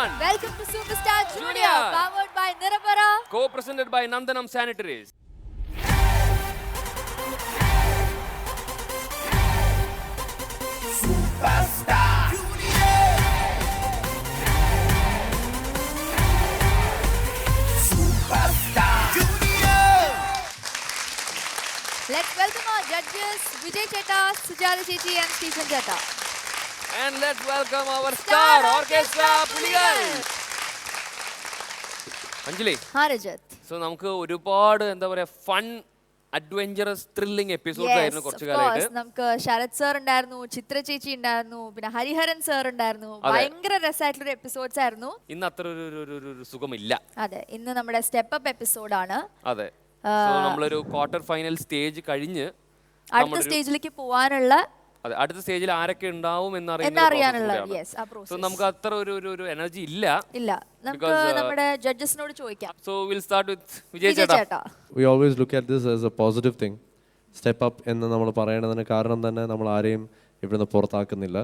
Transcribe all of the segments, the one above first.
everyone. Welcome to Superstar Junior, powered by Nirabara. Co-presented by Nandanam Sanitaries. Superstar Junior. Superstar Junior. Let's welcome our judges, Vijay Chetta, Sujata Chechi and Stephen Chetta. And let's welcome our star orchestra, Puligal. Anjali. Ha, Rajat. So, നമുക്ക് ഒരുപാട് എന്താ പറയാ fun adventurous thrilling episodes ആയിരുന്നു കുറച്ച് കാലമായിട്ട്. നമുക്ക് Sarath sir ഉണ്ടായിരുന്നു, ചിത്ര ചേച്ചി ഉണ്ടായിരുന്നു, പിന്നെ ഹരിഹരൻ സർ ഉണ്ടായിരുന്നു. ഭയങ്കര രസമായിട്ടുള്ള എപ്പിസോഡ്സ് ആയിരുന്നു. ഇന്ന് അത്ര ഒരു സുഖമില്ല. അതെ, ഇന്ന് നമ്മുടെ സ്റ്റെപ്പ് അപ്പ് എപ്പിസോഡാണ്. അതെ, നമ്മളൊരു ക്വാർട്ടർ ഫൈനൽ സ്റ്റേജ് കഴിഞ്ഞ് അടുത്ത സ്റ്റേജിലേക്ക് പോവാനുള്ള അതെ അടുത്ത സ്റ്റേജിൽ ആരൊക്കെ ഉണ്ടാവും എന്നറിയാനുള്ള നമുക്ക് അത്ര ഒരു എനർജി ഇല്ല. നമുക്ക് നമ്മുടെ ജഡ്ജസിനോട് ചോദിക്കാം. So we'll start with Vijay Chetta. We always look at this as a positive thing. Step up എന്ന് നമ്മൾ പറയുന്നതിന് കാരണം തന്നെ നമ്മൾ ആരെയും ഇവിടുന്ന് പുറത്താക്കുന്നില്ല.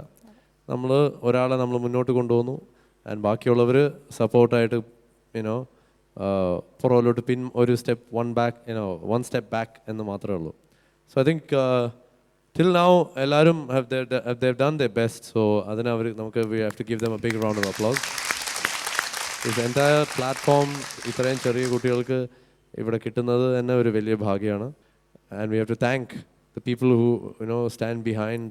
നമ്മൾ ഒരാളെ നമ്മൾ മുന്നോട്ട് കൊണ്ടുപോകുന്നു ആൻഡ് ബാക്കിയുള്ളവർ സപ്പോർട്ടായിട്ട് പുറകിലോട്ട് ഒരു one step back എന്ന് മാത്രമേ ഉള്ളൂ. So I think till now എല്ലാവരും they've done their best. So അതിന് we have to give them a big round of applause. This entire platform ഇത്രയും ചെറിയ കുട്ടികൾക്ക് ഇവിടെ കിട്ടുന്നത് തന്നെ ഒരു വലിയ ഭാഗ്യമാണ്. And we have to thank the people who stand behind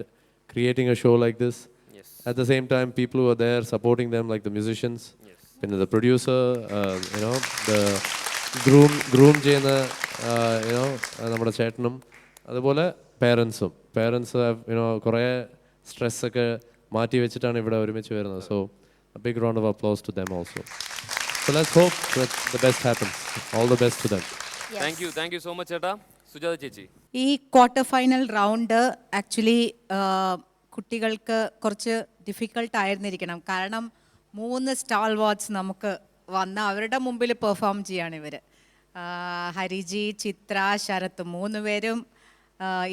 creating a show like this. Yes. At the same time, people who are there supporting them, like the musicians, the producer, the groom ചെയ്യുന്ന നമ്മുടെ ചേട്ടനും അതുപോലെ പേരൻസും കുറേ സ്ട്രെസ്സൊക്കെ മാറ്റി വെച്ചിട്ടാണ് ഇവിടെ ഒരുമിച്ച് വരുന്നത്. So a big round of applause to them also. So let's hope that the best happens. All the best to them. Thank you so much ചേട്ടാ. സുജാത ചേച്ചി, ഈ ക്വാർട്ടർ ഫൈനൽ റൗണ്ട് ആക്ച്വലി കുട്ടികൾക്ക് കുറച്ച് ഡിഫിക്കൽട്ട് ആയിരുന്നിരിക്കണം. കാരണം 3 സ്റ്റാൾ വാട്സ് നമുക്ക് വന്ന് അവരുടെ മുമ്പിൽ പെർഫോം ചെയ്യാണ് ഇവർ. ഹരിജി, ചിത്ര, ശരത്ത് 3 പേരും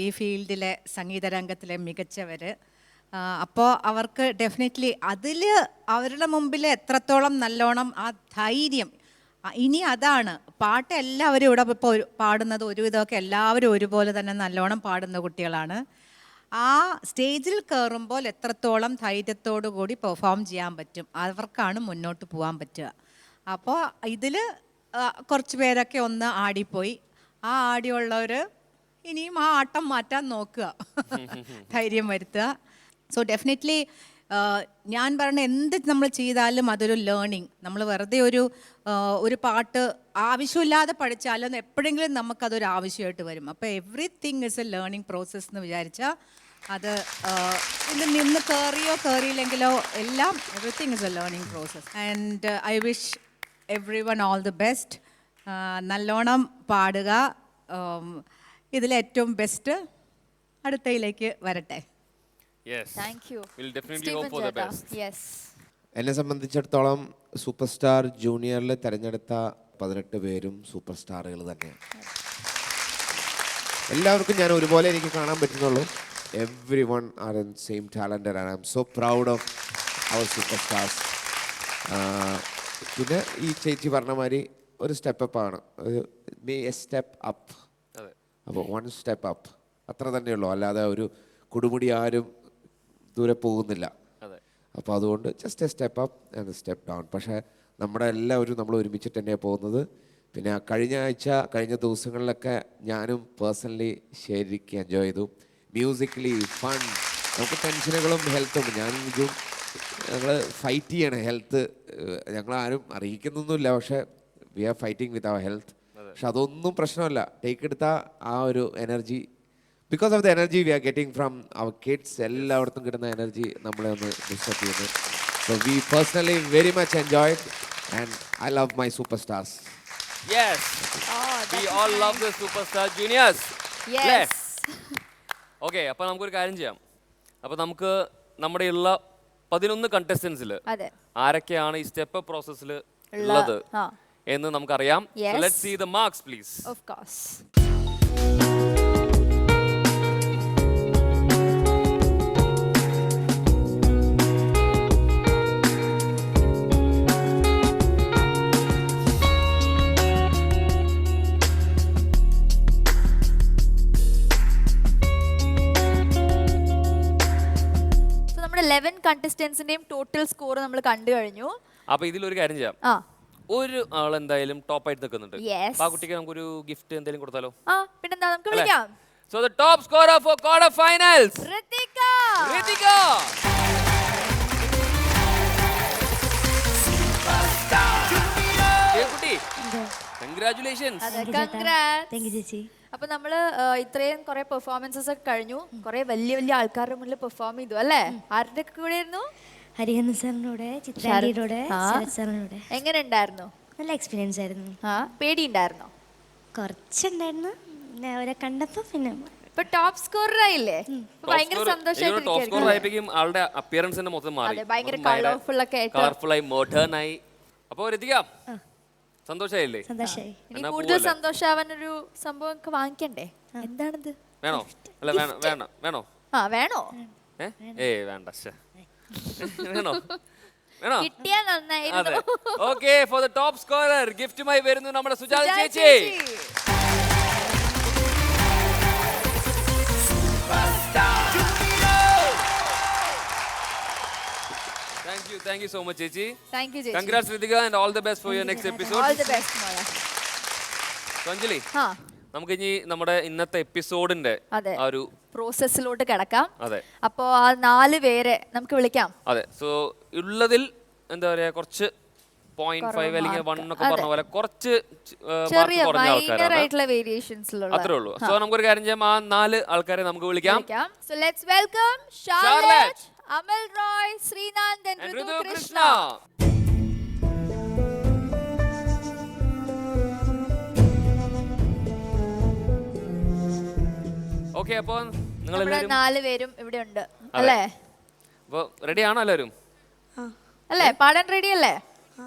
ഈ ഫീൽഡിലെ സംഗീത രംഗത്തിലെ മികച്ചവർ. അപ്പോൾ അവർക്ക് ഡെഫിനറ്റ്ലി അതിൽ അവരുടെ മുമ്പിൽ എത്രത്തോളം നല്ലോണം ആ ധൈര്യം, ഇനി അതാണ് പാട്ട് എല്ലാവരും ഇവിടെ ഇപ്പോൾ പാടുന്നത് ഒരുവിധമൊക്കെ എല്ലാവരും ഒരുപോലെ തന്നെ നല്ലോണം പാടുന്ന കുട്ടികളാണ്. ആ സ്റ്റേജിൽ കയറുമ്പോൾ എത്രത്തോളം ധൈര്യത്തോടു കൂടി പെർഫോം ചെയ്യാൻ പറ്റും, അവർക്കാണ് മുന്നോട്ട് പോകാൻ പറ്റുക. അപ്പോൾ ഇതിൽ കുറച്ച് പേരൊക്കെ ഒന്ന് ആടിപ്പോയി. ആ ആടിയുള്ളവർ ഇനിയും ആ ആട്ടം മാറ്റാൻ നോക്കുക, ധൈര്യം വരുത്തുക. സോ ഡെഫിനറ്റ്ലി ഞാൻ പറഞ്ഞ എന്ത് നമ്മൾ ചെയ്താലും അതൊരു ലേണിംഗ്. നമ്മൾ വെറുതെ ഒരു പാട്ട് ആവശ്യമില്ലാതെ പഠിച്ചാലും എപ്പോഴെങ്കിലും നമുക്കതൊരു ആവശ്യമായിട്ട് വരും. അപ്പോൾ everything is A learning process എന്ന് വിചാരിച്ചാൽ അത് ഇതിൽ നിന്ന് കയറിയില്ലെങ്കിലോ എല്ലാം everything is A learning process. And I wish every one all the best. നല്ലോണം പാടുക. ഇതിലേറ്റവും ബെസ്റ്റ് അടുത്തയിലേക്ക് വരട്ടെ. എന്നെ സംബന്ധിച്ചിടത്തോളം സൂപ്പർ സ്റ്റാർ ജൂനിയറിൽ തിരഞ്ഞെടുത്ത 18 പേരും സൂപ്പർ സ്റ്റാറുകൾ തന്നെയാണ്. എല്ലാവർക്കും ഞാൻ ഒരുപോലെ എനിക്ക് കാണാൻ പറ്റുന്നുള്ളൂ. Everyone are in same talented and I'm so proud of our super stars. പിന്നെ ഈ ചേച്ചി പറഞ്ഞ മാതിരി ഒരു സ്റ്റെപ്പാണ്, എ സ്റ്റെപ്പ് അപ്പ്. അപ്പോൾ 1 സ്റ്റെപ്പ് അപ്പ് അത്ര തന്നെയുള്ളൂ, അല്ലാതെ ഒരു കൊടുമുടി ആരും ദൂരെ പോകുന്നില്ല. അപ്പോൾ അതുകൊണ്ട് just A step up and step down. പക്ഷേ നമ്മൾ ഒരുമിച്ചിട്ട് തന്നെയാണ് പോകുന്നത്. പിന്നെ കഴിഞ്ഞ ദിവസങ്ങളിലൊക്കെ ഞാനും പേഴ്സണലി ശരിക്കും എൻജോയ് ചെയ്തു. മ്യൂസിക്കലി ഫൺ, നമുക്ക് ടെൻഷനുകളും ഹെൽത്തും ഞാനും ഇതും ഞങ്ങൾ ഫൈറ്റ് ചെയ്യണം. ഹെൽത്ത് ഞങ്ങളാരും അറിയിക്കുന്നൊന്നുമില്ല, പക്ഷേ we are fighting with our health. പക്ഷെ അതൊന്നും പ്രശ്നമല്ല. ടേക്ക് എടുത്ത ആ ഒരു energy, because of the energy we are getting from our kids, എല്ലായിടത്തും കിട്ടുന്ന എനർജി നമ്മളെ ഒന്ന് ഡിസ്റ്റർബ് ചെയ്യുന്നു. So we personally very much enjoyed and I love my superstars. Yes. We all love the superstar juniors. Yes. Okay, അപ്പോൾ നമുക്കൊരു കാര്യം ചെയ്യാം. അപ്പോൾ നമുക്ക് നമ്മുടെ ഉള്ള 11 കണ്ടസ്റ്റൻസിൽ ആരൊക്കെയാണ് ഈ സ്റ്റെപ്പ് പ്രോസസ്സിൽ ഉള്ളത് എന്ന് നമുക്കറിയാം. So let's see the marks please. Of course. നമ്മുടെ 11 കണ്ടസ്റ്റൻസിന്റെയും ടോട്ടൽ സ്കോർ നമ്മൾ കണ്ടു കഴിഞ്ഞു. അപ്പൊ ഇതിലൊരു കാര്യം ചെയ്യാം. ആ ഒരു ആൾ എന്തായാലും ടോപ്പ് ആയിട്ട് നിൽക്കുന്നുണ്ട്. Yes. ആ കുട്ടിക്ക് നമുക്കൊരു ഗിഫ്റ്റ് എന്തെങ്കിലും കൊടുത്താലോ? പിന്നെന്താ, നമുക്ക് വിളിക്കാം. So the top scorer for quarter finals, Ritika. Ritika. കുട്ടി, congratulations. Congrats. അപ്പൊ നമ്മള് ഇത്രയും കുറെ പെർഫോമൻസസ് ഒക്കെ കഴിഞ്ഞു. കുറെ വലിയ വലിയ ആൾക്കാരുടെ മുന്നിൽ പെർഫോം ചെയ്തു അല്ലേ? ആരുടെ കൂടെ ആയിരുന്നു? ഹരിഹരൻ സാറിനോട്, ചിത്രാന്റിയോട്, ശരത് സാറിനോട്. എങ്ങനെ ഉണ്ടായിരുന്നു? നല്ല എക്സ്പീരിയൻസ് ആയിരുന്നു. പേടി ഉണ്ടായിരുന്നോ? കുറച്ചുണ്ടായിരുന്നു, അവരെ കണ്ടപ്പോ പിന്നെ ഇപ്പൊ ടോപ്പ് സ്കോറർ ആയില്ലേ? ഭയങ്കര സന്തോഷമായിട്ടിരിക്കും. ആളുടെ അപ്പിയറൻസിന്റെ മൊത്തം മാറി, ഭയങ്കര കളർഫുൾ ഒക്കെ ആയിട്ട്, കളർഫുൾ ആയി, മോഡേൺ ആയി. അപ്പൊ ഋതിക സന്തോഷായില്ലേ? സന്തോഷായി. ഇനി കൂടുതൽ സന്തോഷാവാൻ ഒരു സംഭവം ഒക്കെ വാങ്ങിക്കണ്ടേ? എന്താണിത്? വേണോ? അല്ല വേണോ? വേണോ? വേണ്ട. വേണോ? വേണോ? കിട്ടിയാ നന്നായിരുന്നു. Okay, for the top scorer ഗിഫ്റ്റുമായി വരുന്നു നമ്മുടെ സുജാത ചേച്ചി. Thank you so much, ചേച്ചി. Thank you, ചേച്ചി. Congrats, Ritika, and all the best for your next episode. All the best, മോളെ. അഞ്ജലി, നമുക്ക് ഇനി നമ്മുടെ ഇന്നത്തെ എപ്പിസോഡിന്റെ ആ ഒരു പ്രോസസ്സിലോട്ട് കിടക്കാം. അതെ. അപ്പോ ആ 4 പേരെ നമുക്ക് വിളിക്കാം. അതെ. സോ ഉള്ളതിൽ എന്താ പറയാ, കുറച്ച് 0.5 അല്ലെങ്കിൽ 1 ഒക്കെ പറഞ്ഞ പോലെ കുറച്ച് ചെറിയ മൈനർ ആയിട്ടുള്ള വേരിയേഷൻസിലുള്ള അത്രേ ഉള്ളൂ. സോ നമുക്കൊരു കാര്യം ചെയ്യാം, ആ 4 ആൾക്കാരെ നമുക്ക് വിളിക്കാം. So let's welcome Charlotte, Amal Roy, Srinand and Ritu Krishna. Okay, അപ്പോൾ നിങ്ങൾ നമ്മുടെ എല്ലാവരും 4 പേരും ഇവിടെ ഉണ്ട് അല്ലേ? അപ്പോൾ റെഡി ആണോ എല്ലാവരും? അല്ലേ, പാടാൻ റെഡി അല്ലേ?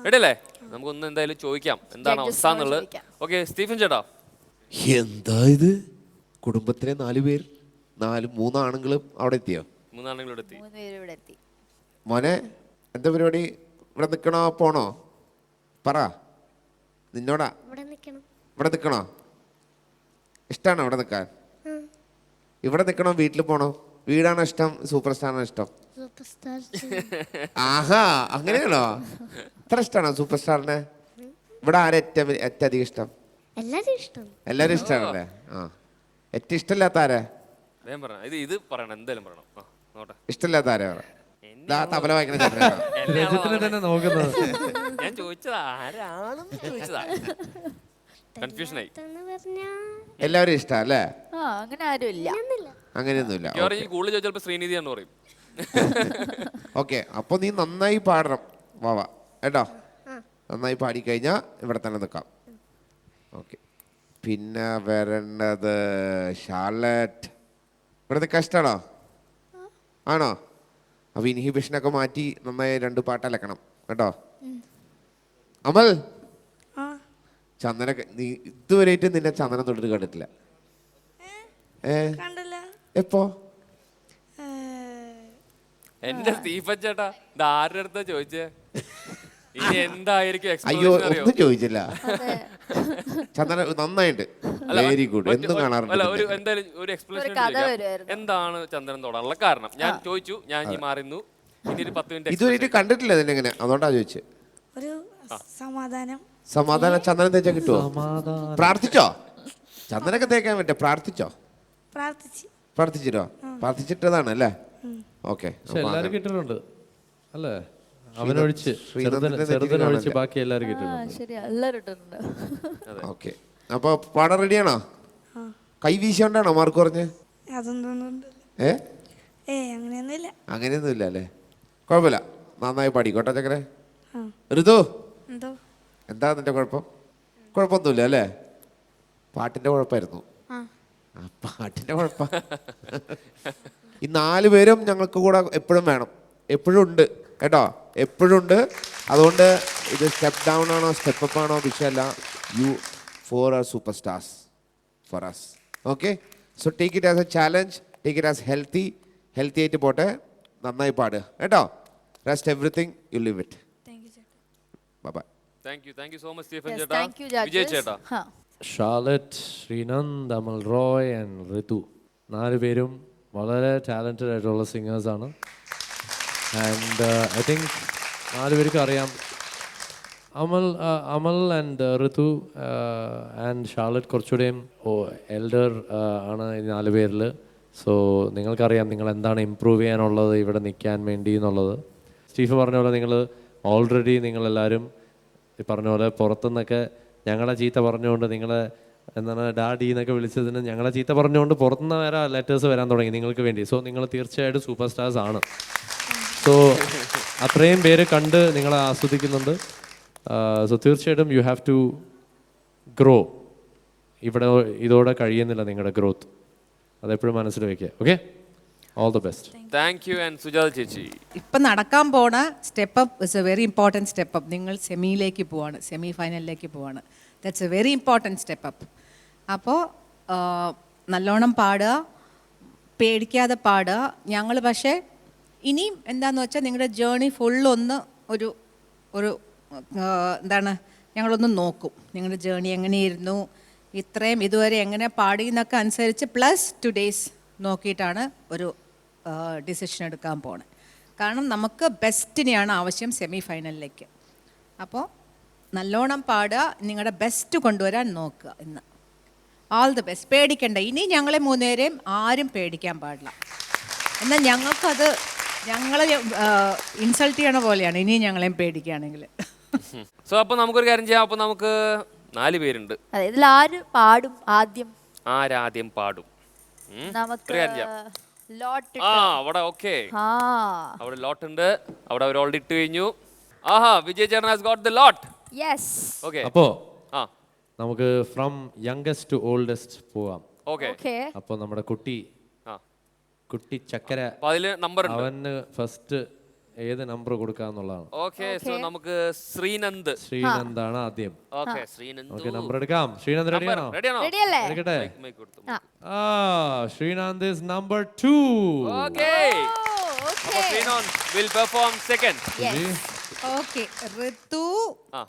റെഡി അല്ലേ? നമുക്കൊന്ന് എന്തായാലും ചോദിക്കാം എന്താണ് അവസ്ഥ എന്നുള്ളത്. ഓക്കെ, സ്റ്റീഫൻ ചേട്ടാ. എന്താ ഇത്, കുടുംബത്തിലെ 4 പേർ, 3 ആണുങ്ങളും അവിടെ എത്തിയോ? 3 ആണുങ്ങളും എത്തി. 3 പേരും ഇവിടെ എത്തി. മോനെ, എന്താ പരിപാടി? ഇവിടെ നിൽക്കണോ പോണോ? പറ, നിന്നോടാ. ഇവിടെ നിൽക്കണോ? ഇഷ്ടമാണോ ഇവിടെ നിൽക്കാൻ? ഇവിടെ നിൽക്കണോ വീട്ടിൽ പോണോ? വീടാണോ ഇഷ്ടം, സൂപ്പർ സ്റ്റാറാണോ ഇഷ്ടം? ആഹാ, അങ്ങനെയാണോ? എത്ര ഇഷ്ടമാണോ സൂപ്പർ സ്റ്റാറിനെ? ഇവിടെ ആരെ ഏറ്റവും അധികം ഇഷ്ടം? എല്ലാരും ഇഷ്ടമാണല്ലേ? ഏറ്റവും ഇഷ്ടമില്ലാത്ത ആരെ? ഇത് പറയണം, എന്തായാലും പറയണം. ഇഷ്ടമില്ലാത്ത ആരെ? തബല വായിക്കണ തന്നെ നോക്കുന്നത്. ഞാൻ ചോദിച്ചതാ ആരാണെന്ന് ചോദിച്ചതാ, കൺഫ്യൂഷനായി. എല്ലാവരും ഇഷ്ടം അല്ലേ? അങ്ങനെ ആരും ഇല്ല, അങ്ങനെയൊന്നുമില്ല. കൂടുതൽ ചോദിച്ചപ്പോ ശ്രീനിധി എന്ന് പറയും. ഓക്കെ, അപ്പൊ നീ നന്നായി പാടണം വാവ കേട്ടോ. നന്നായി പാടിക്കഴിഞ്ഞാൽ ഇവിടെ തന്നെ നിൽക്കാം. ഓക്കെ, പിന്നെ വരേണ്ടത് ഷാർലറ്റ്. ഇവിടെ നിൽക്കാൻ ഇഷ്ടമാണോ? ആണോ? അപ്പൊ ഇൻഹിബിഷനൊക്കെ മാറ്റി നന്നായി 2 പാട്ട് അലക്കണം കേട്ടോ. അമൽ, ചന്ദനൊക്കെ നീ ഇതുവരെയായിട്ട് നിന്നെ ചന്ദനം തൊട്ടിട്ട് കണ്ടിട്ടില്ല. എപ്പോ? എന്റെ സ്റ്റീഫൻ ചേട്ടാ, ഇത് ആരുടെ അടുത്താ ചോദിച്ചേ? ഇനി എന്തായിരിക്കും? അയ്യോ, ഒന്നും ചോദിച്ചില്ല. ചന്ദന നന്നായിട്ട്, വെരി ഗുഡ്. എന്തും കാണാറുണ്ട്. എന്തായാലും ഒരു എക്സ്പ്ലനേഷൻ എന്താണ് ചന്ദനം തൊടാനുള്ള കാരണം? ഞാൻ ചോദിച്ചു, ഞാൻ ഇനി മാറുന്നു. ഇനി ഒരു 10 മിനിറ്റ് ഇതുവരെയായിട്ട് കണ്ടിട്ടില്ല നിന്നെങ്ങനെ, അതുകൊണ്ടാ ചോദിച്ചത്. സമാധാനം ചന്ദനം തേച്ചാ കിട്ടുമോ? പ്രാർത്ഥിച്ചോ? ചന്ദനൊക്കെ തേക്കാൻ പറ്റേ? പ്രാർത്ഥിച്ചോ? പ്രാർത്ഥിച്ചിട്ടോ? പ്രാർത്ഥിച്ചിട്ടതാണ് അല്ലേ? ഓക്കെ, എല്ലാരും കിട്ടുന്നുണ്ട് അല്ലേ? അവനൊഴിച്ച് ചെറുതിനൊഴിച്ച് ബാക്കി എല്ലാരും കിട്ടുന്നുണ്ട്. ഓക്കെ, അപ്പൊ പാടാൻ റെഡിയാണോ? കൈ വീശോണ്ടാണോ മാർക്ക് പറഞ്ഞ്? അങ്ങനെയൊന്നുമില്ല അല്ലേ? കുഴപ്പമില്ല, നന്നായി പാടിക്കോട്ടെ ചക്കരെ. ഋതു, എന്താ നിന്റെ കുഴപ്പം? കുഴപ്പമൊന്നുമില്ല അല്ലേ? പാട്ടിന്റെ കുഴപ്പമായിരുന്നു. പാട്ടിന്റെ കുഴപ്പം. ഈ 4 പേരും ഞങ്ങൾക്ക് കൂടെ എപ്പോഴും വേണം, എപ്പോഴും ഉണ്ട് കേട്ടോ, എപ്പോഴും ഉണ്ട്. അതുകൊണ്ട് ഇത് സ്റ്റെപ്പ് ഡൗൺ ആണോ സ്റ്റെപ്പ് അപ്പ് ആണോ വിഷയമല്ല. You 4 are super stars for us. Okay, so take it as a challenge, take it as healthy ആയിട്ട് പോട്ടെ. നന്നായി പാടുക കേട്ടോ. Rest everything you live it. Bye. Thank you so much, Stephen ചേട്ടാ. വിജയ് ചേട്ടാ. ഷാർലറ്റ്, ശ്രീനന്ദ്, അമൽ റോയ് ആൻഡ് ഋതു 4 പേരും വളരെ ടാലന്റഡ് ആയിട്ടുള്ള സിംഗേഴ്സാണ്. ആൻഡ് ഐ തിങ്ക് 4 പേർക്ക് അറിയാം. Amal and Ritu and Charlotte കുറച്ചുകൂടെയും എൽഡർ ആണ് ഈ 4 പേരിൽ. സോ നിങ്ങൾക്കറിയാം നിങ്ങൾ എന്താണ് ഇമ്പ്രൂവ് ചെയ്യാനുള്ളത് ഇവിടെ നിൽക്കാൻ വേണ്ടി എന്നുള്ളത്. സ്റ്റീഫ് പറഞ്ഞ പോലെ നിങ്ങൾ ഓൾറെഡി നിങ്ങളെല്ലാവരും ഈ പറഞ്ഞ പോലെ പുറത്തുനിന്നൊക്കെ ഞങ്ങളെ ചീത്ത പറഞ്ഞുകൊണ്ട് നിങ്ങളെ എന്താണ് ഡാഡി എന്നൊക്കെ വിളിച്ചതിന് ഞങ്ങളെ ചീത്ത പറഞ്ഞുകൊണ്ട് പുറത്തുനിന്ന് വരെ ലെറ്റേഴ്സ് വരാൻ തുടങ്ങി നിങ്ങൾക്ക് വേണ്ടി. സോ നിങ്ങൾ തീർച്ചയായിട്ടും സൂപ്പർ സ്റ്റാർസ് ആണ്. സോ അത്രയും പേര് കണ്ട് നിങ്ങളെ ആസ്വദിക്കുന്നുണ്ട്. സോ തീർച്ചയായിട്ടും യു ഹാവ് ടു ഗ്രോ. ഇവിടെ ഇതോടെ കഴിയുന്നില്ല നിങ്ങളുടെ ഗ്രോത്ത്. അതെപ്പോഴും മനസ്സിൽ വയ്ക്കുക. Okay, all the best. Thank you. And Sujatha ചേച്ചി, ഇപ്പം നടക്കാൻ പോണ step up is a very important step up. നിങ്ങൾ സെമിയിലേക്ക് പോവാണ്, സെമി ഫൈനലിലേക്ക് പോവാണ്. That's A very important step up. അപ്പോൾ നല്ലോണം പാടുക, പേടിക്കാതെ പാടുക. ഞങ്ങൾ പക്ഷേ ഇനിയും എന്താണെന്ന് വെച്ചാൽ നിങ്ങളുടെ ജേർണി ഫുള്ളൊന്ന് ഒരു ഒരു എന്താണ് ഞങ്ങളൊന്ന് നോക്കും. നിങ്ങളുടെ ജേർണി എങ്ങനെയായിരുന്നു, ഇത്രയും ഇതുവരെ എങ്ങനെ പാടി എന്നൊക്കെ അനുസരിച്ച് പ്ലസ് 2 days നോക്കിയിട്ടാണ് ഒരു ഡിസിഷൻ എടുക്കാൻ പോണത്. കാരണം നമുക്ക് ബെസ്റ്റിനെയാണ് ആവശ്യം സെമി ഫൈനലിലേക്ക്. അപ്പോൾ നല്ലോണം പാടുക, നിങ്ങളുടെ ബെസ്റ്റ് കൊണ്ടുവരാൻ നോക്കുക. ഇന്ന് ഓൾ ദി ബെസ്റ്റ്. പേടിക്കണ്ട. ഇനി ഞങ്ങളെ 3 പേരെയും ആരും പേടിക്കാൻ പാടില്ല. എന്നാൽ ഞങ്ങൾക്കത് ഞങ്ങളെ ഇൻസൾട്ട് ചെയ്യണ പോലെയാണ് ഇനി ഞങ്ങളെയും പേടിക്കുകയാണെങ്കിൽ. സോ അപ്പോൾ നമുക്കൊരു കാര്യം ചെയ്യാം. അപ്പോൾ നമുക്ക് 4 പേരുണ്ട്. അതെ, ഇതിൽ ആര് പാടും ആദ്യം? ആരാദ്യം പാടും? നമുക്ക് ഒരു കാര്യം ചെയ്യാം. ലോട്ട് അവിടെ ഓക്കെ, ആ അവിടെ ലോട്ട് ഉണ്ട്. അവിടെ അവർ ഓൾറെഡി ഇട്ട് കഴിഞ്ഞു. ആഹാ, വിജയ് ചേട്ടൻ has got the lot. Yes. Okay, അപ്പോൾ ആ നമുക്ക് ഫ്രം യംഗസ്റ്റ് ടു ഓൾഡസ്റ്റ് പോവാം. ഓക്കെ. ഓക്കെ. അപ്പോൾ നമ്മുടെ കുട്ടി ചക്കര, അപ്പോൾ അതിൽ നമ്പർ ഉണ്ട്. അവന് ഫസ്റ്റ് ഏത് നമ്പർ കൊടുക്കാന്നുള്ളതാണ്. ഓക്കെ, സോ നമുക്ക് ശ്രീനന്ദാണ് ആദ്യം. ഓക്കെ, ശ്രീനന്ദ്. ഓക്കെ, നമ്പർ എടുക്കാം. ശ്രീനന്ദ് റെഡിയാണോ? റെഡിയാണോ? റെഡി അല്ലേ? എടുക്കട്ടെ. മൈക്ക് കൊടുത്തു. Sreenand is number 2. ഓക്കെ, അപ്പോൾ Sreenand will perform second. Okay, Ritu ആ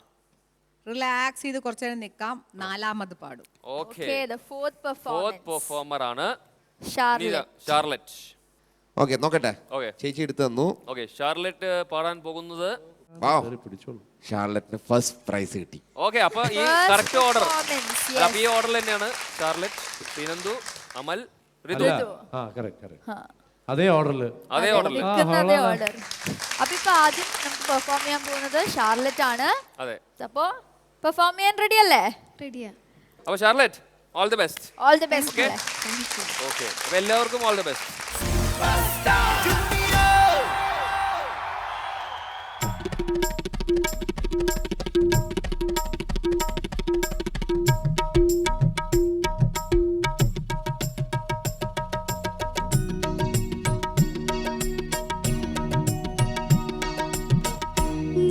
റിലാക്സ് ചെയ്ത് കുറച്ചു നേരം നിൽക്കാം. 4ാമത് പാടും. Okay, okay, the fourth fourth performance. Performer ആണ് ഷാർലറ്റ്. ഷാർലറ്റ്. ഓക്കെ, നോക്കട്ടെ. ഓക്കെ, ചേച്ചി എടുത്തു തന്നു. ഓക്കെ, ഷാർലറ്റ് പാടാൻ പോകുന്നത്. പിടിച്ചോളൂ. ഷാർലറ്റിന് ഫസ്റ്റ് പ്രൈസ് കിട്ടി. ഓക്കെ, അപ്പൊ ഈ കറക്റ്റ് ഓർഡർ, performance, അപ്പൊ ഈ ഓർഡറിൽ തന്നെയാണ് ഷാർലറ്റ്, ശ്രീനന്ദു, അമൽ, ഋതു. അതേ ഓർഡറിൽ. അതേ ഓർഡറിൽ. അതേ ഓർഡർ. അപ്പൊ ഇപ്പൊ ആദ്യം നമുക്ക് പെർഫോം ചെയ്യാൻ പോകുന്നത് ഷാർലറ്റ് ആണ്. അതെ, അപ്പോ പെർഫോം ചെയ്യാൻ റെഡി അല്ലേ? റെഡിയാ. അപ്പൊ Charlotte, all the best. All the best. Okay, അപ്പൊ എല്ലാവർക്കും ഓൾ ദി ബെസ്റ്റ്.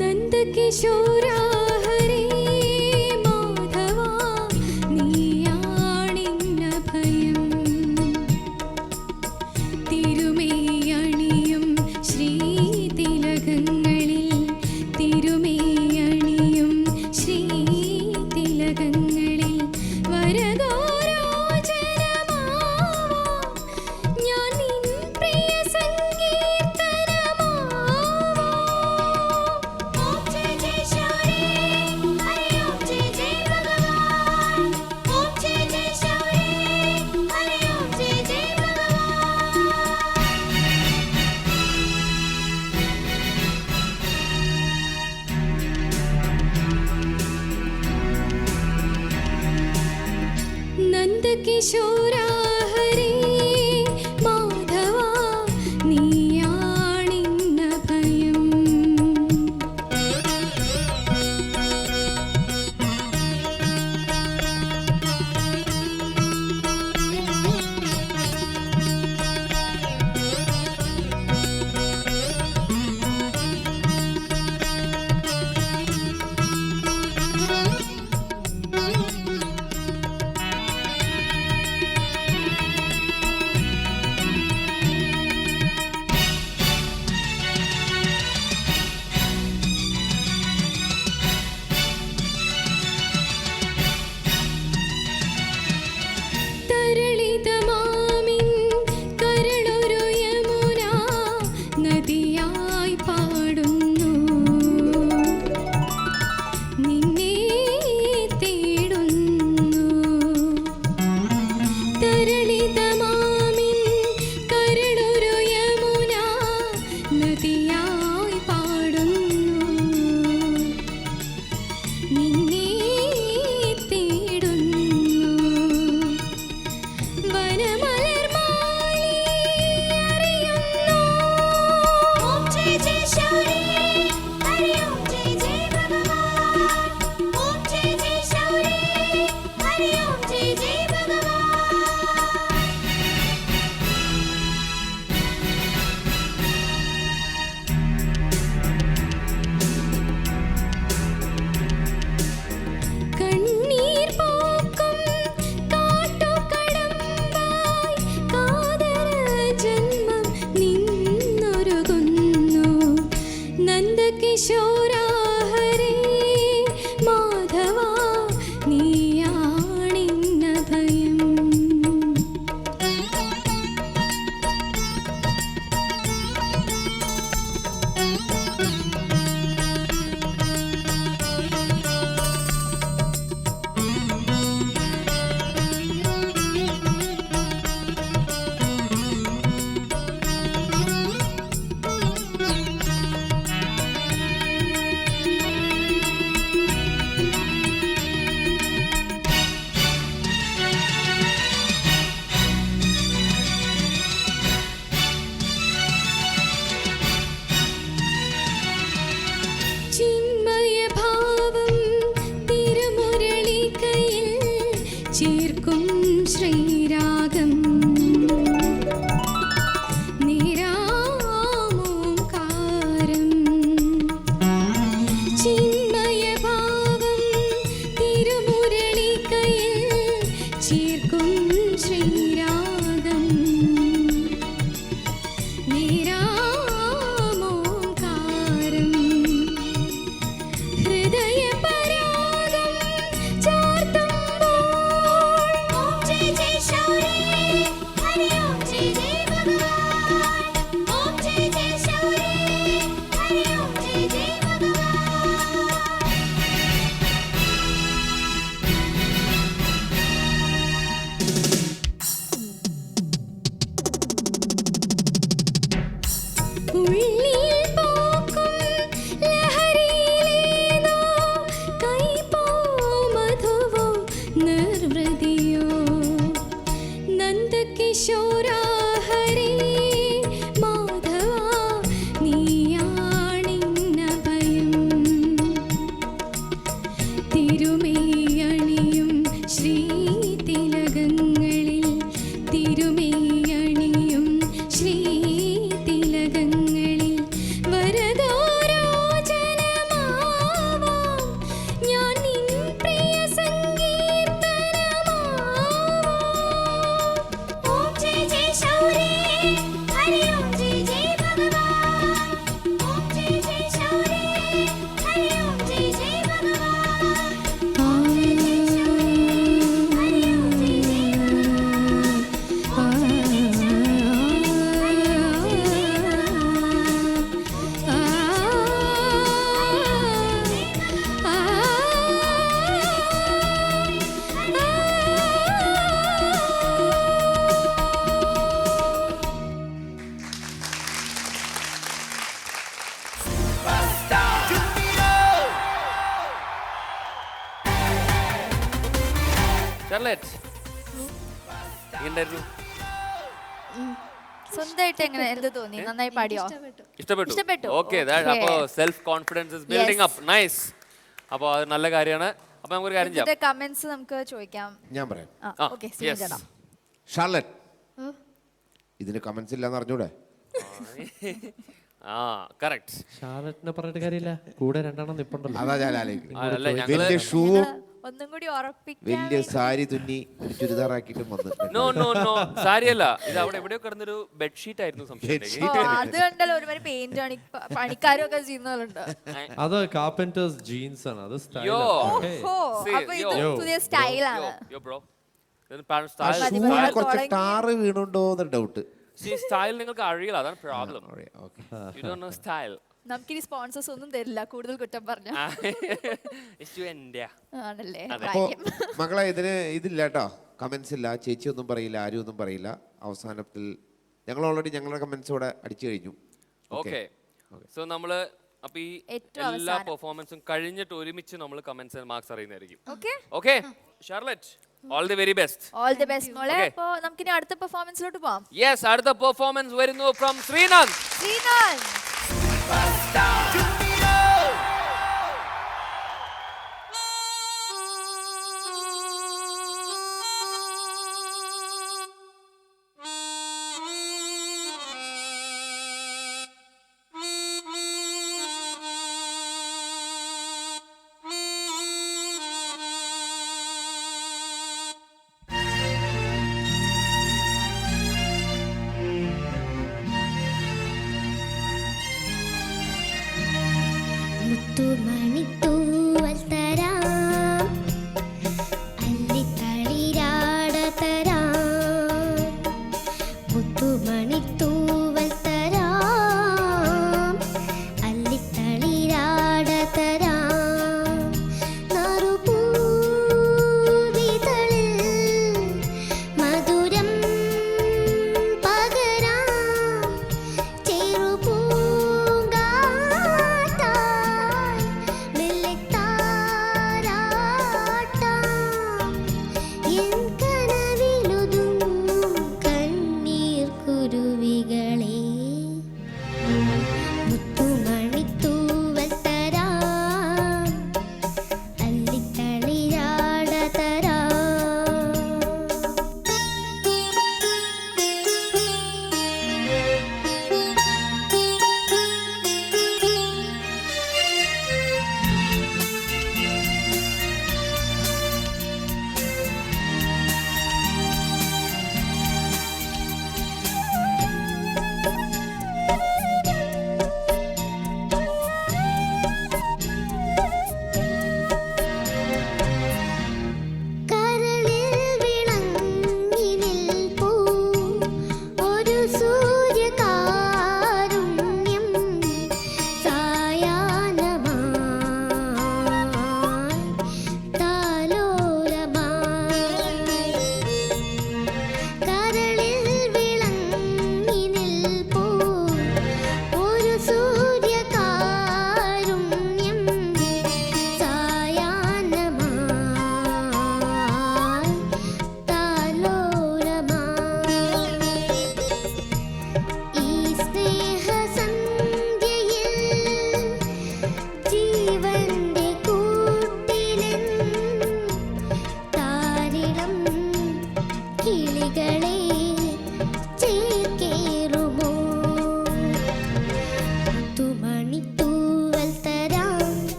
നന്ദകിശോരാ ഹരേ മാധവാ നീയാണിന്ന ഭയം തിരുമേയണിയും ശ്രീതിലകങ്ങളിൽ തിരുമേയണിയും ശ്രീതിലകങ്ങളിൽ വരദോരോചനമാവാം ഞാൻ നിൻ പ്രിയ സങ്കീർത്തനമാവാം. ഓം ജയ ജയ ശൗരേ ഹരി ഓം ജയ ജയ ഭഗവാൻ. ഓം ജയ ജയ ശൗരേ ഹരി ഓം ജയ ജയ ഭഗവാൻ. നന്ദകിശോരാ ഹരേ മാധവാ നീയാണിന്ന ഭയം ഷാർലറ്റ് എങ്ങനെയായിരുന്നു? സ്വന്തമായിട്ട് എങ്ങനെ എന്ത് തോന്നി? നന്നായി പാടിയോ? ഇഷ്ടപ്പെട്ടു. ഇഷ്ടപ്പെട്ടു. ഓക്കെ, അപ്പോൾ self confidence is building up. Nice. അപ്പോൾ അത് നല്ല കാര്യമാണ്. അപ്പോൾ നമുക്കൊരു കാര്യം ചെയ്യാം. കമന്റ്സ് നമുക്ക് ചോദിക്കാം. ഞാൻ പറയാം. ഓക്കെ, ഷാർലറ്റ്, ഇതിന് കമന്റ്സ് ഇല്ലാന്ന് അറിഞ്ഞൂടെ? കറക്റ്റ്. ഷാർലറ്റിനെ പറഞ്ഞിട്ട് കാര്യമില്ല, കൂടെ രണ്ടെണ്ണം നിപ്പുണ്ടല്ലോ. അതാ ഞാൻ ആലോചിക്കുന്നത്. അല്ല, ഞങ്ങള് വലിയ ഷൂവും ഒന്നും കൂടി ഉറപ്പിക്കാൻ. വലിയ സാരി തുന്നി ഒരു ചുരിദാറാക്കിയിട്ടും വന്ന്. നോ സാരിയല്ല, ഇത് അവിടെ എവിടെയോ കിടന്നൊരു ബെഡ്ഷീറ്റ് ആയിരുന്നു സംശയം. അത് കണ്ടല്ലോ ഒരുമാതിരി പെയിന്റ് പണിക്കാരും ഒക്കെ ചെയ്യുന്നവരുണ്ട്. അത് കാർപ്പന്റേഴ്സ് ജീൻസ് ആണ്, അത് സ്റ്റൈൽ. അപ്പൊ ഇത് പുതിയ സ്റ്റൈലാണ്. കുറച്ച് ടാറ് വീണുണ്ടോ എന്ന് ഡൗട്ട്. സ്റ്റൈൽ നിങ്ങൾക്ക് അറിയില്ല, അതാണ് പ്രോബ്ലം. സ്റ്റൈൽ നമുക്കിനി സ്പോൺസേഴ്സ് ഒന്നും തരില്ല കൂടുതൽ കുറ്റം പറഞ്ഞ. ആണല്ലേ? അപ്പോ മകളെ ഇതിന് ഇതില്ല കേട്ടോ, കമന്റ്സ് ഇല്ല, ചേച്ചി ഒന്നും പറയില്ല, ആരും ഒന്നും പറയില്ല. അവസാനത്തിൽ ഞങ്ങൾ ഓൾറെഡി ഞങ്ങളുടെ കമന്റ്സ് ഇവിടെ അടിച്ചു കഴിഞ്ഞു. ഓക്കെ, സോ നമ്മള് അപ്പൊ ഈ എല്ലാ പെർഫോമൻസും കഴിഞ്ഞിട്ട് ഒരുമിച്ച് നമ്മൾ കമന്റ്സ് ആൻഡ് മാർക്സ് അറിയുന്നതായിരിക്കും. Okay Charlotte, all the very best. All the best മോളെ. അപ്പോൾ നമുക്കിനി അടുത്ത പെർഫോമൻസിലോട്ട് പോവാം. യെസ്, അടുത്ത പെർഫോമൻസ് വരുന്നു ഫ്രം ശ്രീനാഥ്. മുത്തുമണിത്തൂവൽ തരാം, അല്ലിത്തളിരാട തരാം. മുത്തുമണിത്തൂവൽ തരാം, അല്ലിത്തളിരാട തരാം. നറുപൂവിതളിൽ മധുരം പകരാം. ചെറുപൂങ്കാറ്റായി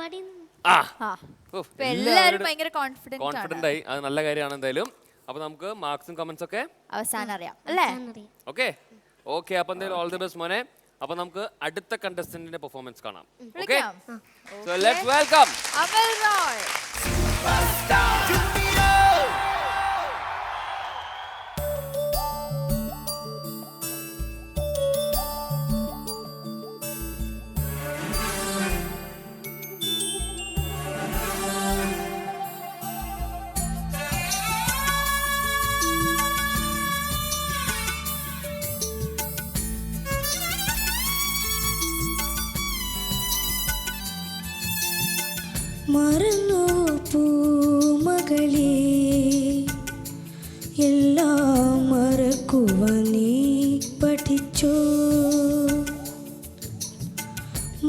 പാടി ആ ആ ഉഫ്, ഇപ്പൊ എല്ലാവരും ഭയങ്കര കോൺഫിഡന്റ് ആണ്. കോൺഫിഡന്റ് ആയി. അത് നല്ല കാര്യമാണ് എന്തായാലും. അപ്പൊ നമുക്ക് മാർക്സും കമന്റ്സ് ഒക്കെ അവസാനം അറിയാം അല്ലേ? എന്നറിയാം. Okay okay. അപ്പൊ എന്തായാലും ഓൾ ദി ബെസ്റ്റ് മോനെ. അപ്പൊ നമുക്ക് അടുത്ത കണ്ടസ്റ്റന്റിന്റെ പെർഫോമൻസ് കാണാം. ഓക്കെ, വിളിക്കാം. സോ ലെറ്റ്സ് വെൽക്കം അമൽ റോയ്. മറന്നു പൂമകളെ എല്ലാം മറക്കുവാൻ നീ പഠിച്ചോ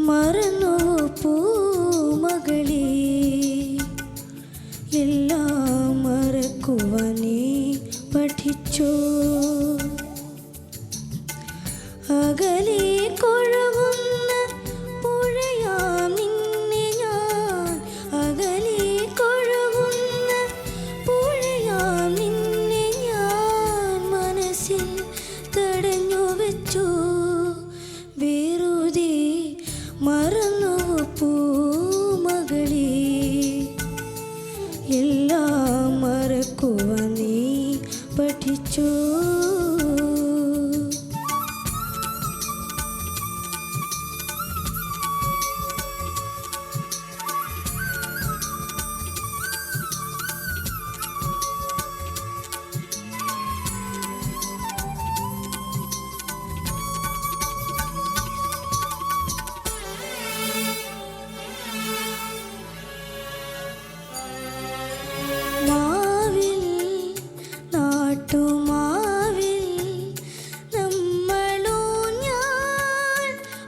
മറന്നു പൂമകളെ എല്ലാം മറക്കുവാൻ നീ പഠിച്ചോ അകലെ കൊഴുകുന്ന പുഴയാം നിന്നെ ഞാൻ അകലെ കൊഴുകുന്ന പുഴയാം നിന്നെ ഞാൻ മനസ്സിൽ തടഞ്ഞു വെച്ചു വെറുതെ മറന്നു പൂമകളെ എല്ലാം മറക്കുവാൻ നീ പഠിച്ചോ മാവിൽ നാട്ടുമാവിൽ നമ്മളോ ഞാൻ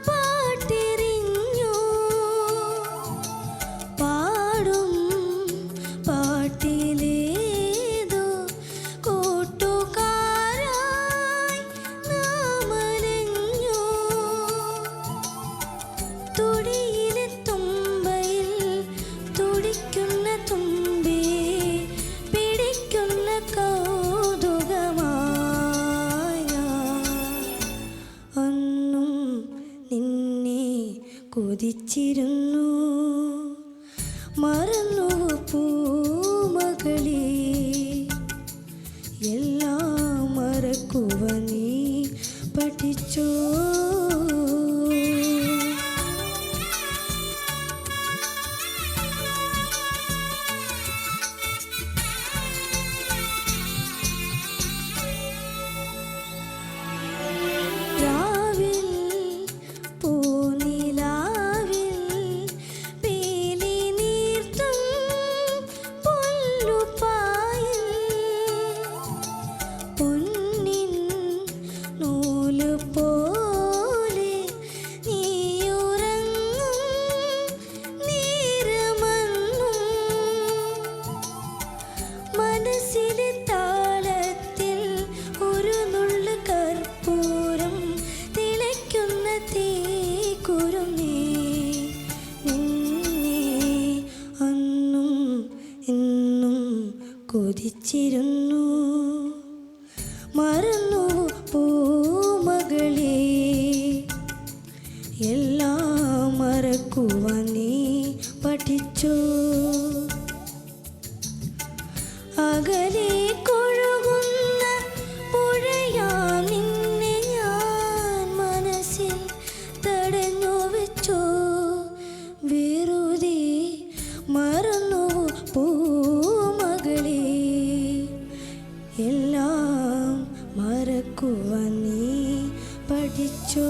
പാട്ടെറിഞ്ഞു പാടും പാട്ടിലേതോ കൂട്ടുകാരായി നാം അലഞ്ഞു തുടിയിലെ തുമ്പയിൽ തുടിക്കുന്ന തുമ്പേ പിടിക്കുന്ന കൗതുകമായ അന്നും നിന്നെ കൊതിച്ചിരുന്നു മറന്നു പൂമകളെ എല്ലാം മറക്കുവാൻ നീ പഠിച്ചോ രാവിൽ പൂനിലാവിൽ പീലി നീർത്തും പുല്ലുപായിൽ പൊന്നിൻ നൂല് പോലെ നീയുറങ്ങും നേരമന്നും മനസ്സിലെ താളത്തിൽ ഒരു നുള്ളു കർപ്പൂരം തിളയ്ക്കുന്ന തീക്കുരുമേ നിന്നെ അന്നും ഇന്നും കൊതിച്ചിരുന്നു മറന്നു പൂമകളെ എല്ലാം മറക്കുവാൻ നീ പഠിച്ചോ അകലെ കൊഴുകുന്ന പുഴയാം നിന്നെ ഞാൻ മനസ്സിൽ തടഞ്ഞു വെച്ചോ വെറുതെ മറന്നു പൂമകളെ എല്ലാം മറക്കുവാൻ നീ പഠിച്ചോ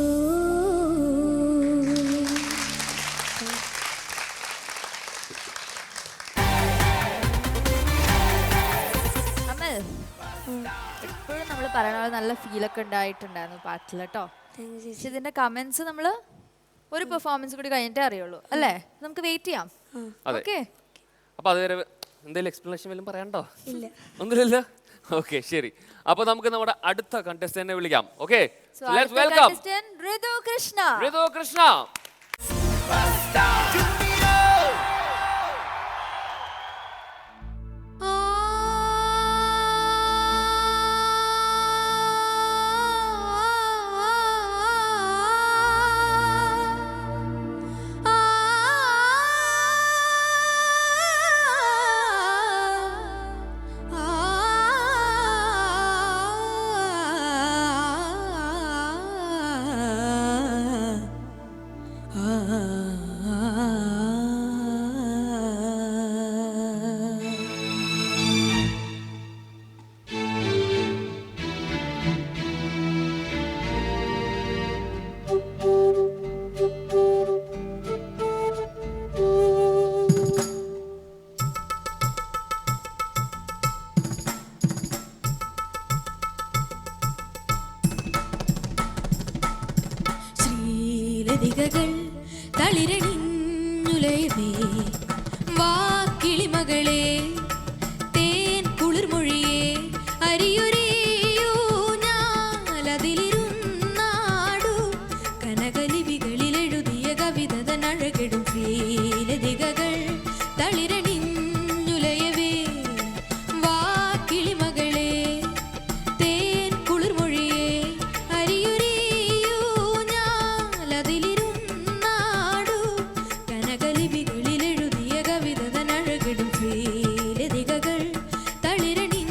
അമൽ, എപ്പോഴും നമ്മൾ പറയണ പോലെ നല്ല ഫീലൊക്കെ ഉണ്ടായിട്ടുണ്ടായിരുന്നു പാട്ടിൽ കേട്ടോ. പക്ഷെ ഇതിന്റെ കമന്റ്സ് നമ്മള് ഒരു പെർഫോമൻസ് കൂടി കഴിഞ്ഞിട്ടേ അറിയുള്ളൂ അല്ലേ? നമുക്ക് വെയിറ്റ് ചെയ്യാം. അതെ. ഓക്കെ, അപ്പൊ അതുവരെ എന്തെങ്കിലും എക്സ്പ്ലനേഷൻ വല്ലതും പറയണ്ടോ? ഒന്നുമില്ലല്ലോ. ഓക്കെ ശരി. അപ്പൊ നമുക്ക് നമ്മുടെ അടുത്ത കണ്ടസ്റ്റന്റിനെ വിളിക്കാം. Okay, let's welcome Ritu Krishna. Ritu Krishna. Junior! ശ്രീലതികകൾ തളിരണിഞ്ഞുലയവേ വാ കിളിമകളെ തേൻ കുളിർമൊഴിയേ അരിയൊരേയോ ഞാലതിലിരുന്നാടു കനകലിപികളിലെഴുതിയ കവിതതൻ അഴകിടും ശ്രീലതികകൾ തളിരണിഞ്ഞുലയവേ വാ കിളിമകളെ തേൻ കുളിർമൊഴിയേ അരിയൊരേയോ ഞാലതിലിരുന്നാടു കനകലിപികളിലെഴുതിയ കവിതതൻ അഴകിടും ശ്രീലതികകൾ തളിരണിഞ്ഞുലയവേ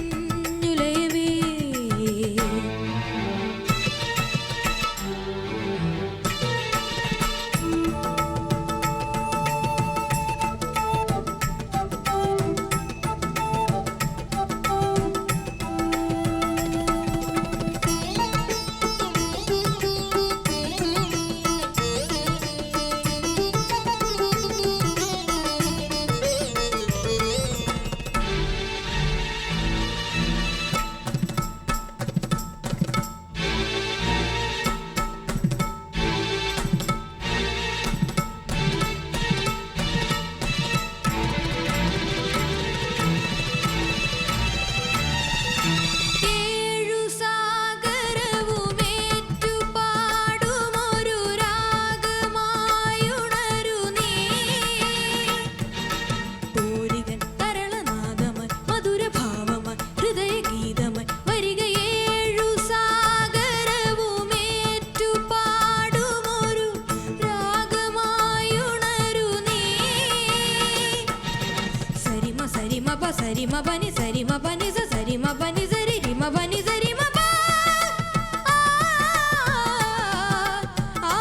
ഏഴു സാഗരവുമേറ്റു പാടുമൊരു രാഗമായുണരു നീ പൂരികൻ തരളനാദമായി മധുരഭാവമായി ഹൃദയഗീതമായി വരിക ഏഴു സാഗരവുമേറ്റു പാടുമൊരു രാഗമായുണരു നീ സരിമ സരിമ പ സരിമ പനി സരിമ പനി സ സരിമ പനി സരി റിമ പനി സരിമ പ ആ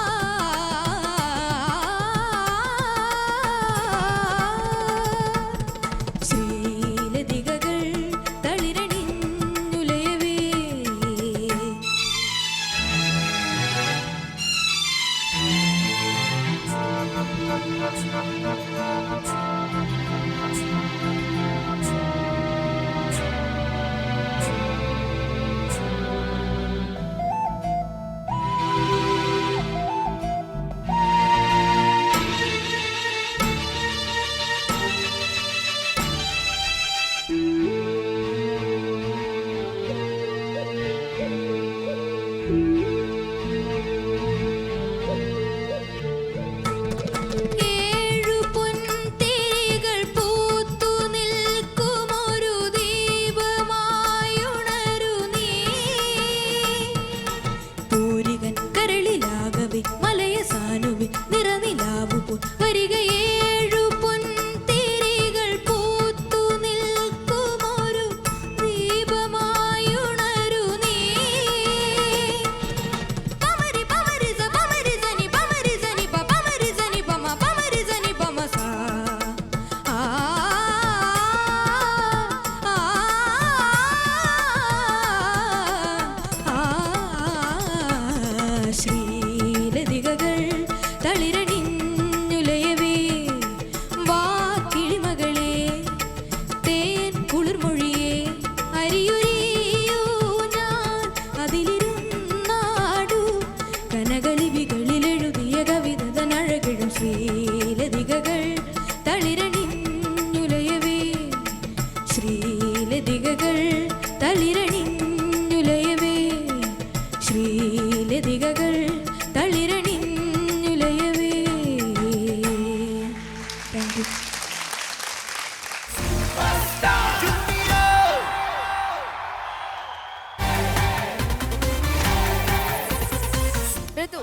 ശ്രീലതികകൾ തളിരണിഞ്ഞുലയവേ ഏഴു പൊൻതിരികൾ പൂത്തു നിൽക്കുമൊരു ദീപമായുണരു നീ പൂരികൻ കരളിലാകവേ മലയ സാനുവേ നിറനിലാവു പോൽ വരിക ഏഴു പൊൻതിരികൾ പൂത്തു നിൽക്കുമൊരു ദീപമായുണരു നീ പമരി പമരി സ പമരി സനി പമരി സനി പ പമരി സനി പമ പമരി സനി പമ സാ ആ ശ്രീലതികകൾ തളിരണിഞ്ഞുലയവേ വാ കിളിമകളെ തേൻ കുളിർമൊഴിയേ അരിയൊരേയോ ഞാൻ അതിലിരുന്നാടു കനകലിപികളിലെഴുതിയ കവിതതൻ അഴകിടും ശ്രീലതികകൾ തളിരണിഞ്ഞുലയവേ ശ്രീലതികകൾ തളിരണിഞ്ഞുലയവേ ശ്രീലതികകൾ തളിരണിഞ്ഞുലയവേ താങ്ക് യു ഋതു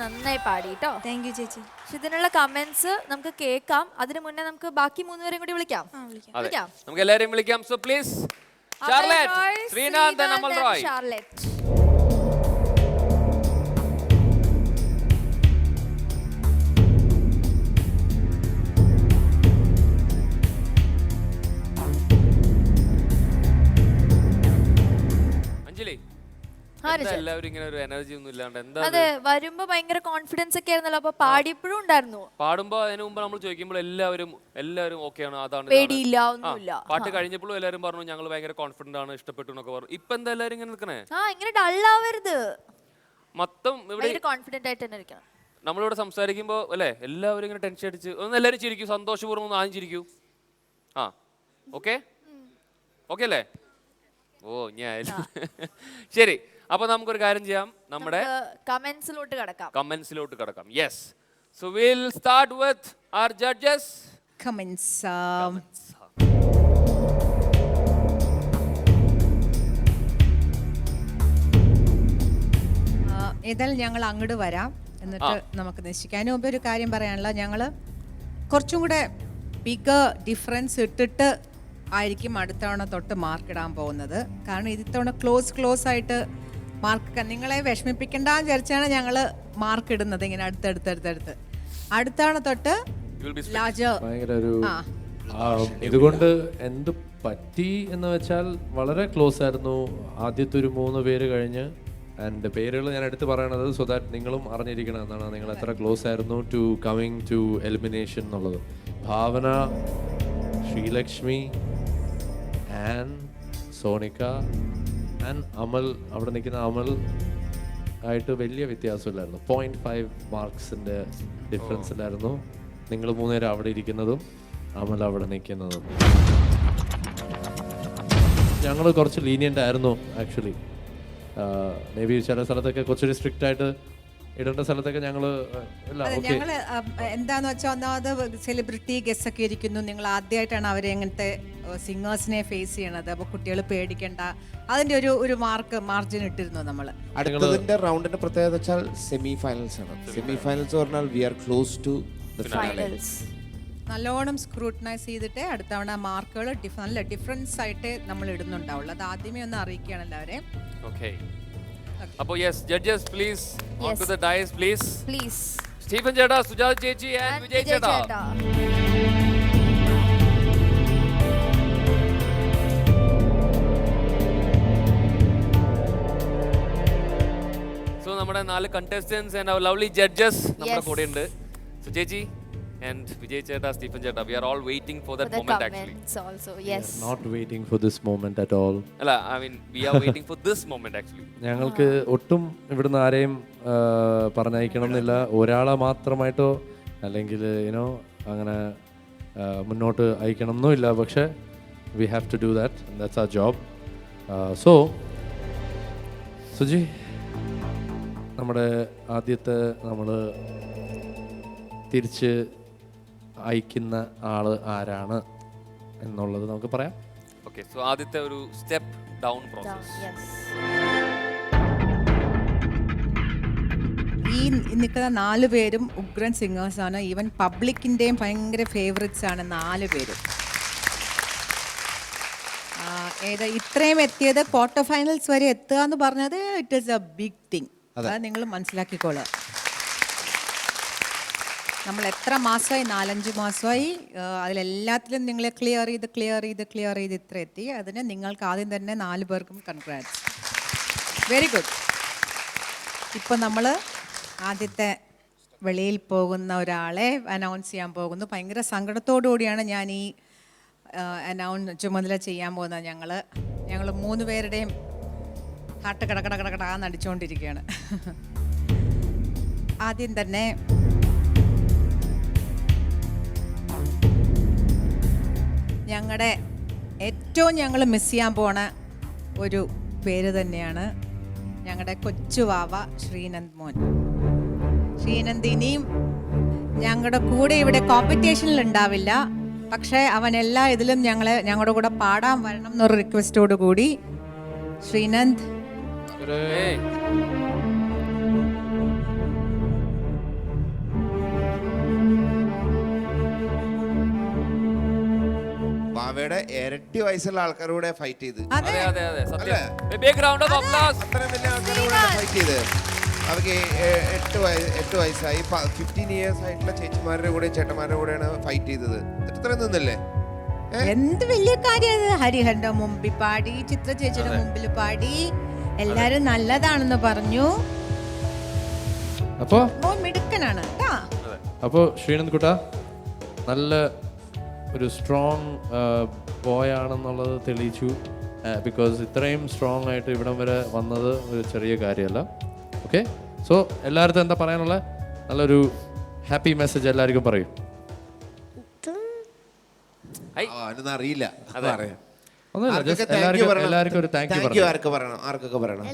നന്നായി പാടി കേട്ടോ. താങ്ക് യു ചേച്ചി. പക്ഷെ ഇതിനുള്ള കമന്റ്സ് നമുക്ക് കേൾക്കാം. അതിനു മുന്നേ നമുക്ക് ബാക്കി മൂന്നുപേരെയും കൂടി വിളിക്കാം. അതെ നമുക്ക് എല്ലാവരെയും വിളിക്കാം. So please Charlotte, Sreenath, Amal Roy. Charlotte. Anjali, ആ, എന്താ എല്ലാവരും ഇങ്ങനെ ഒരു എനർജി ഒന്നും ഇല്ലാണ്ട് എന്താ അതെ, വരുമ്പോ ഭയങ്കര കോൺഫിഡൻസ് ഒക്കെ ആയിരുന്നല്ലോ. അപ്പൊ പാടിയപ്പോഴും ഉണ്ടായിരുന്നു. പാടുമ്പോ അതിനു മുമ്പ് നമ്മൾ ചോദിക്കുമ്പോൾ എല്ലാവരും ഓക്കെയാണ്, അതാണ് പേടിയില്ല, ഒന്നുമില്ല. പാട്ട് കഴിഞ്ഞപ്പോഴും എല്ലാവരും പറഞ്ഞു ഞങ്ങൾ ഭയങ്കര കോൺഫിഡന്റ് ആണ്, ഇഷ്ടപ്പെട്ടു എന്നൊക്കെ പറഞ്ഞു. ഇപ്പൊ എന്താ എല്ലാവരും ഇങ്ങനെ നിൽക്കണേ? ഇങ്ങനെ ഡള്ളാവരുത്, മൊത്തം ഇവിടെ കോൺഫിഡന്റ് ആയിട്ട് തന്നെ ഇരിക്കണം. നമ്മളിവിടെ സംസാരിക്കുമ്പോൾ അല്ലേ എല്ലാവരും ഇങ്ങനെ ടെൻഷൻ അടിച്ച് ഒന്ന് എല്ലാവരും ചിരിക്കൂ, സന്തോഷപൂർവ്വം ഒന്ന് ആദ്യം ചിരിക്കൂ. ആ ഓക്കെ ഓക്കെ അല്ലേ? ഓ ഞാൻ ശരി. അപ്പൊ നമുക്കൊരു കാര്യം ചെയ്യാം, നമ്മുടെ കമന്റ്സിലോട്ട് കടക്കാം. Yes, so will start with our judges. Comments. ഏതായാലും ഞങ്ങൾ അങ്ങോട്ട് വരാം, എന്നിട്ട് നമുക്ക് നിശ്ചയിക്കാൻ മുമ്പ് ഒരു കാര്യം പറയാനുള്ള, ഞങ്ങൾ കുറച്ചും കൂടെ ബിഗ് ഡിഫറൻസ് ഇട്ടിട്ട് ആയിരിക്കും അടുത്ത തവണ തൊട്ട് മാർക്ക് ഇടാൻ പോകുന്നത്. കാരണം ഇത്തവണ ക്ലോസ് ആയിട്ട് മാർക്ക് നിങ്ങളെ വിഷമിപ്പിക്കേണ്ടെന്ന് വിചാരിച്ചാണ് ഞങ്ങൾ മാർക്ക് ഇടുന്നത് ഇങ്ങനെ അടുത്തടുത്ത്. അടുത്ത തവണ തൊട്ട് ഭയങ്കര ഒരു ഇതുകൊണ്ട് എന്ത് പറ്റി എന്ന് വെച്ചാൽ വളരെ ക്ലോസ് ആയിരുന്നു ആദ്യത്തെ ഒരു 3 പേര് കഴിഞ്ഞ്. ആൻഡ് പേരുകൾ ഞാൻ എടുത്ത് പറയണത് സോ ദാറ്റ് നിങ്ങളും അറിഞ്ഞിരിക്കണം എന്നാണ്, നിങ്ങൾ എത്ര ക്ലോസ് ആയിരുന്നു ടു കമ്മിങ് ടു എലിമിനേഷൻ എന്നുള്ളത്. ഭാവന, ശ്രീലക്ഷ്മി, ആൻ, സോണിക്ക ആൻഡ് അമൽ, അവിടെ നിൽക്കുന്ന അമൽ ആയിട്ട് വലിയ വ്യത്യാസമില്ലായിരുന്നു. 0.5 മാർക്സിൻ്റെ ഡിഫറൻസിലായിരുന്നു നിങ്ങൾ 3 പേരും അവിടെ ഇരിക്കുന്നതും അമൽ അവിടെ നിൽക്കുന്നതും. ഞങ്ങൾ കുറച്ച് ലീനിയൻ്റ് ആയിരുന്നു ആക്ച്വലി. മേ ബി ചില സ്ഥലത്തൊക്കെ കുറച്ചൊരു സ്ട്രിക്റ്റ് ആയിട്ട് ഇടേണ്ട സ്ഥലത്തൊക്കെ ഞങ്ങൾ എന്താന്ന് വെച്ചാൽ ഒന്നാമത് സെലിബ്രിറ്റി ഗസ്റ്റ് ഒക്കെ ഇരിക്കുന്നു, നിങ്ങൾ ആദ്യമായിട്ടാണ് അവരെ എങ്ങനത്തെ സിംഗേഴ്സിനെ ഫേസ് ചെയ്യണത്, അപ്പോൾ കുട്ടികൾ പേടിക്കേണ്ട, അതിന്റെ ഒരു മാർജിൻ ഇട്ടിരുന്നു നമ്മൾ. അടുത്തതിന്റെ റൗണ്ടിന്റെ പ്രത്യേകത വെച്ചാൽ സെമി ഫൈനൽസ് ആണ്. സെമി ഫൈനൽസ് പറഞ്ഞാൽ we are close to the finals. നല്ലോണം സ്ക്രൂട്ടനൈസ് ചെയ്തിട്ട് അടുത്ത തവണ മാർക്കുകൾ നല്ല ഡിഫറൻസ് ആയിട്ട് നമ്മൾ ഇടുന്നുണ്ടാവുള്ളൂ. അത് ആദ്യമേ ഒന്ന് അറിയിക്കുകയാണ് എല്ലാവരെയും. Okay. അപ്പോൾ yes judges please on to the dais please. Stephen ചേട്ടാ, സുജാത ചേച്ചി ആൻഡ് വിജയ് ചേട്ടാ. സോ നമ്മുടെ 4 contestants and our lovely judges നമ്മുടെ കൂടെ ഉണ്ട്. സോ ചേച്ചി and Vijay Cheta, Stephen Cheta, we are all waiting for that moment actually. Also, yes. Not waiting for this moment at all. അല്ല, I mean we are waiting for this moment actually. ഞങ്ങൾക്ക് ഒട്ടും ഇവിടുന്ന് ആരെയും പറഞ്ഞയക്കണം എന്നില്ല, ഒരാളെ മാത്രമായിട്ടോ അല്ലെങ്കിൽ you know അങ്ങനെ മുന്നോട്ട് അയക്കണം എന്നുമില്ല. പക്ഷേ we have to do that and that's our job. So Suji, നമ്മുടെ ആദ്യത്തെ നമ്മൾ തിരിച്ച് അയക്കുന്ന ആള് ആരാണ് എന്നുള്ളത് നമുക്ക് പറയാം. ഓക്കെ, സോ ആദ്യത്തെ ഒരു സ്റ്റെപ്പ് ഡൗൺ പ്രോസസ്. ഈ നിൽക്കുന്ന 4 പേരും ഉഗ്രൻ സിംഗേഴ്സ് ആണ്. ഈവൻ പബ്ലിക്കിൻ്റെയും ഭയങ്കര ഫേവറേറ്റ്സ് ആണ് 4 പേരും. ഇത്രയും എത്തിയത് ക്വാർട്ടർ ഫൈനൽസ് വരെ എത്തുക എന്ന് പറഞ്ഞത് it is a big thing. അത് നിങ്ങൾ മനസ്സിലാക്കിക്കോളുക. നമ്മൾ എത്ര മാസമായി, 4-5 മാസമായി, അതിലെല്ലാത്തിലും നിങ്ങളെ ക്ലിയർ ചെയ്ത് ഇത്ര എത്തി. അതിന് നിങ്ങൾക്ക് ആദ്യം തന്നെ 4 പേർക്കും കൺഗ്രാറ്റ്സ്, വെരി ഗുഡ്. ഇപ്പം നമ്മൾ ആദ്യത്തെ വെളിയിൽ പോകുന്ന ഒരാളെ അനൗൺസ് ചെയ്യാൻ പോകുന്നു. ഭയങ്കര സങ്കടത്തോടു കൂടിയാണ് ഞാൻ ഈ ചുമതല ചെയ്യാൻ പോകുന്നത്. ഞങ്ങൾ 3 പേരുടെയും ഹാർട്ട് കടകടാന്ന് അടിച്ചുകൊണ്ടിരിക്കുകയാണ്. ആദ്യം തന്നെ ഞങ്ങളുടെ ഏറ്റവും ഞങ്ങൾ മിസ് ചെയ്യാൻ പോണ ഒരു പേര് തന്നെയാണ് ഞങ്ങളുടെ കൊച്ചുവാവ ശ്രീനന്ദ് മോൻ. ശ്രീനന്ദ് ഇനിയും ഞങ്ങളുടെ കൂടെ ഇവിടെ കോമ്പറ്റീഷനിൽ ഉണ്ടാവില്ല, പക്ഷേ അവൻ എല്ലാ ഇതിലും ഞങ്ങളുടെ കൂടെ പാടാൻ വരണം എന്നൊരു റിക്വസ്റ്റോട് കൂടി ശ്രീനന്ദ്. ബാവയുടെ ഇരട്ടി വയസ്സുള്ള ആൾക്കാരോടെ ഫൈറ്റ് ചെയ്ത്, അതെ അതെ അതെ സത്യം. Big round of applause. അത്രയും വലിയ ആൾക്കാരോടെ ഫൈറ്റ് ചെയ്ത് അവർക്ക് 8 വയസ്സായി 15 ഇയേഴ്സ് ആയിട്ടുള്ള ചേച്ചിമാരുടെ കൂടെ ചേട്ടന്മാരുടെ കൂടെയാണ് ഫൈറ്റ് ചെയ്തത്. എത്ര നിന്നല്ലേ, എന്ത് വലിയ കാര്യം. ഹരിഹരന്റെ മുമ്പിൽ പാടി, ചിത്ര ചേച്ചിയുടെ മുമ്പിൽ പാടി, എല്ലാരും നല്ലതാണെന്ന് പറഞ്ഞു. അപ്പോ മിടുക്കനാണ്. അപ്പോൾ ശ്രീനന്ദ് കുട്ട നല്ല ഒരു സ്ട്രോങ് ബോയ് ആണെന്നുള്ളത് തെളിയിച്ചു. ബിക്കോസ് ഇത്രയും സ്ട്രോങ് ആയിട്ട് ഇവിടം വരെ വന്നത് ഒരു ചെറിയ കാര്യമല്ല. ഓക്കെ, സോ എല്ലായിടത്തും എന്താ പറയാനുള്ള നല്ലൊരു ഹാപ്പി മെസ്സേജ് എല്ലാവർക്കും പറയും. അവനൊന്നും അറിയില്ല. പറയാം. ഒന്നുമില്ല, ആർക്കൊക്കെ just thank you പറയണം? എല്ലാവർക്കും ഒരു താങ്ക് യു Thank you ആർക്ക് പറയണം? ആർക്കൊക്കെ പറയണം?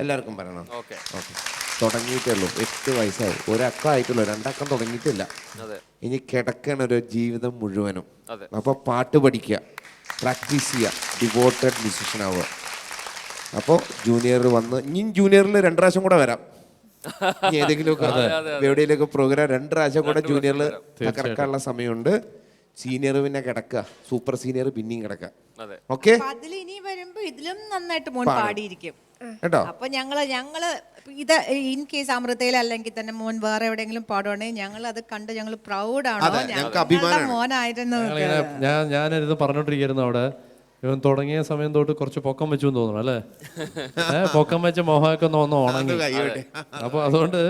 എല്ലാവർക്കും പറയണം. ഓക്കെ. ഓക്കെ. തുടങ്ങിയിട്ടേ ഉള്ളൂ. 8 വയസ്സായി. ഒരക്കം ആയിട്ടുള്ളൂ, 2 അക്കം തുടങ്ങിയിട്ടില്ല. അതെ. ഇനി കിടക്കണ ഒരു ജീവിതം മുഴുവനും. അതെ. അപ്പോൾ പാട്ട് പഠിക്കുക, പ്രാക്ടീസ് ചെയ്യുക, ഡിവോട്ടഡ് മ്യൂസിഷ്യൻ ആവുക. അപ്പോൾ ജൂനിയർ വന്ന് ഇനി ജൂനിയറിൽ 2 പ്രാവശ്യം കൂടെ വരാം. ഇനി ഏതെങ്കിലുമൊക്കെ എവിടെയെങ്കിലുമൊക്കെ പ്രോഗ്രാം 2 പ്രാവശ്യം കൂടെ ജൂനിയറിൽ തകർക്കാനുള്ള സമയമുണ്ട്. സീനിയർ പിന്നെ കിടക്കുക, സൂപ്പർ സീനിയർ പിന്നെയും കിടക്കുക. ഓക്കെ, അതിൽ ഇനി വരുമ്പോ ഇതിലും നന്നായിട്ട് മോൻ പാടിയിരിക്കും കേട്ടോ. അപ്പൊ ഞങ്ങള് ഇത് ഇൻ കേസ് അമൃതയിൽ അല്ലെങ്കിൽ തന്നെ മോൻ വേറെ എവിടെയെങ്കിലും പാടുവാണെങ്കിൽ ഞങ്ങൾ അത് കണ്ട് ഞങ്ങൾ പ്രൗഡാണോ ഞങ്ങൾക്ക് അഭിമാനമാണ്. മോനായിരുന്നു. ഞാനിരുന്ന് പറഞ്ഞോണ്ടിരിക്കുന്നു അവിടെ. ഇവൻ തുടങ്ങിയ സമയം തൊട്ട് കുറച്ച് പൊക്കം വെച്ചു എന്ന് തോന്നുന്നു അല്ലേ? പൊക്കം വെച്ച മോഹമൊക്കെ ഒന്ന് ഉണങ്ങി. അപ്പൊ അതുകൊണ്ട്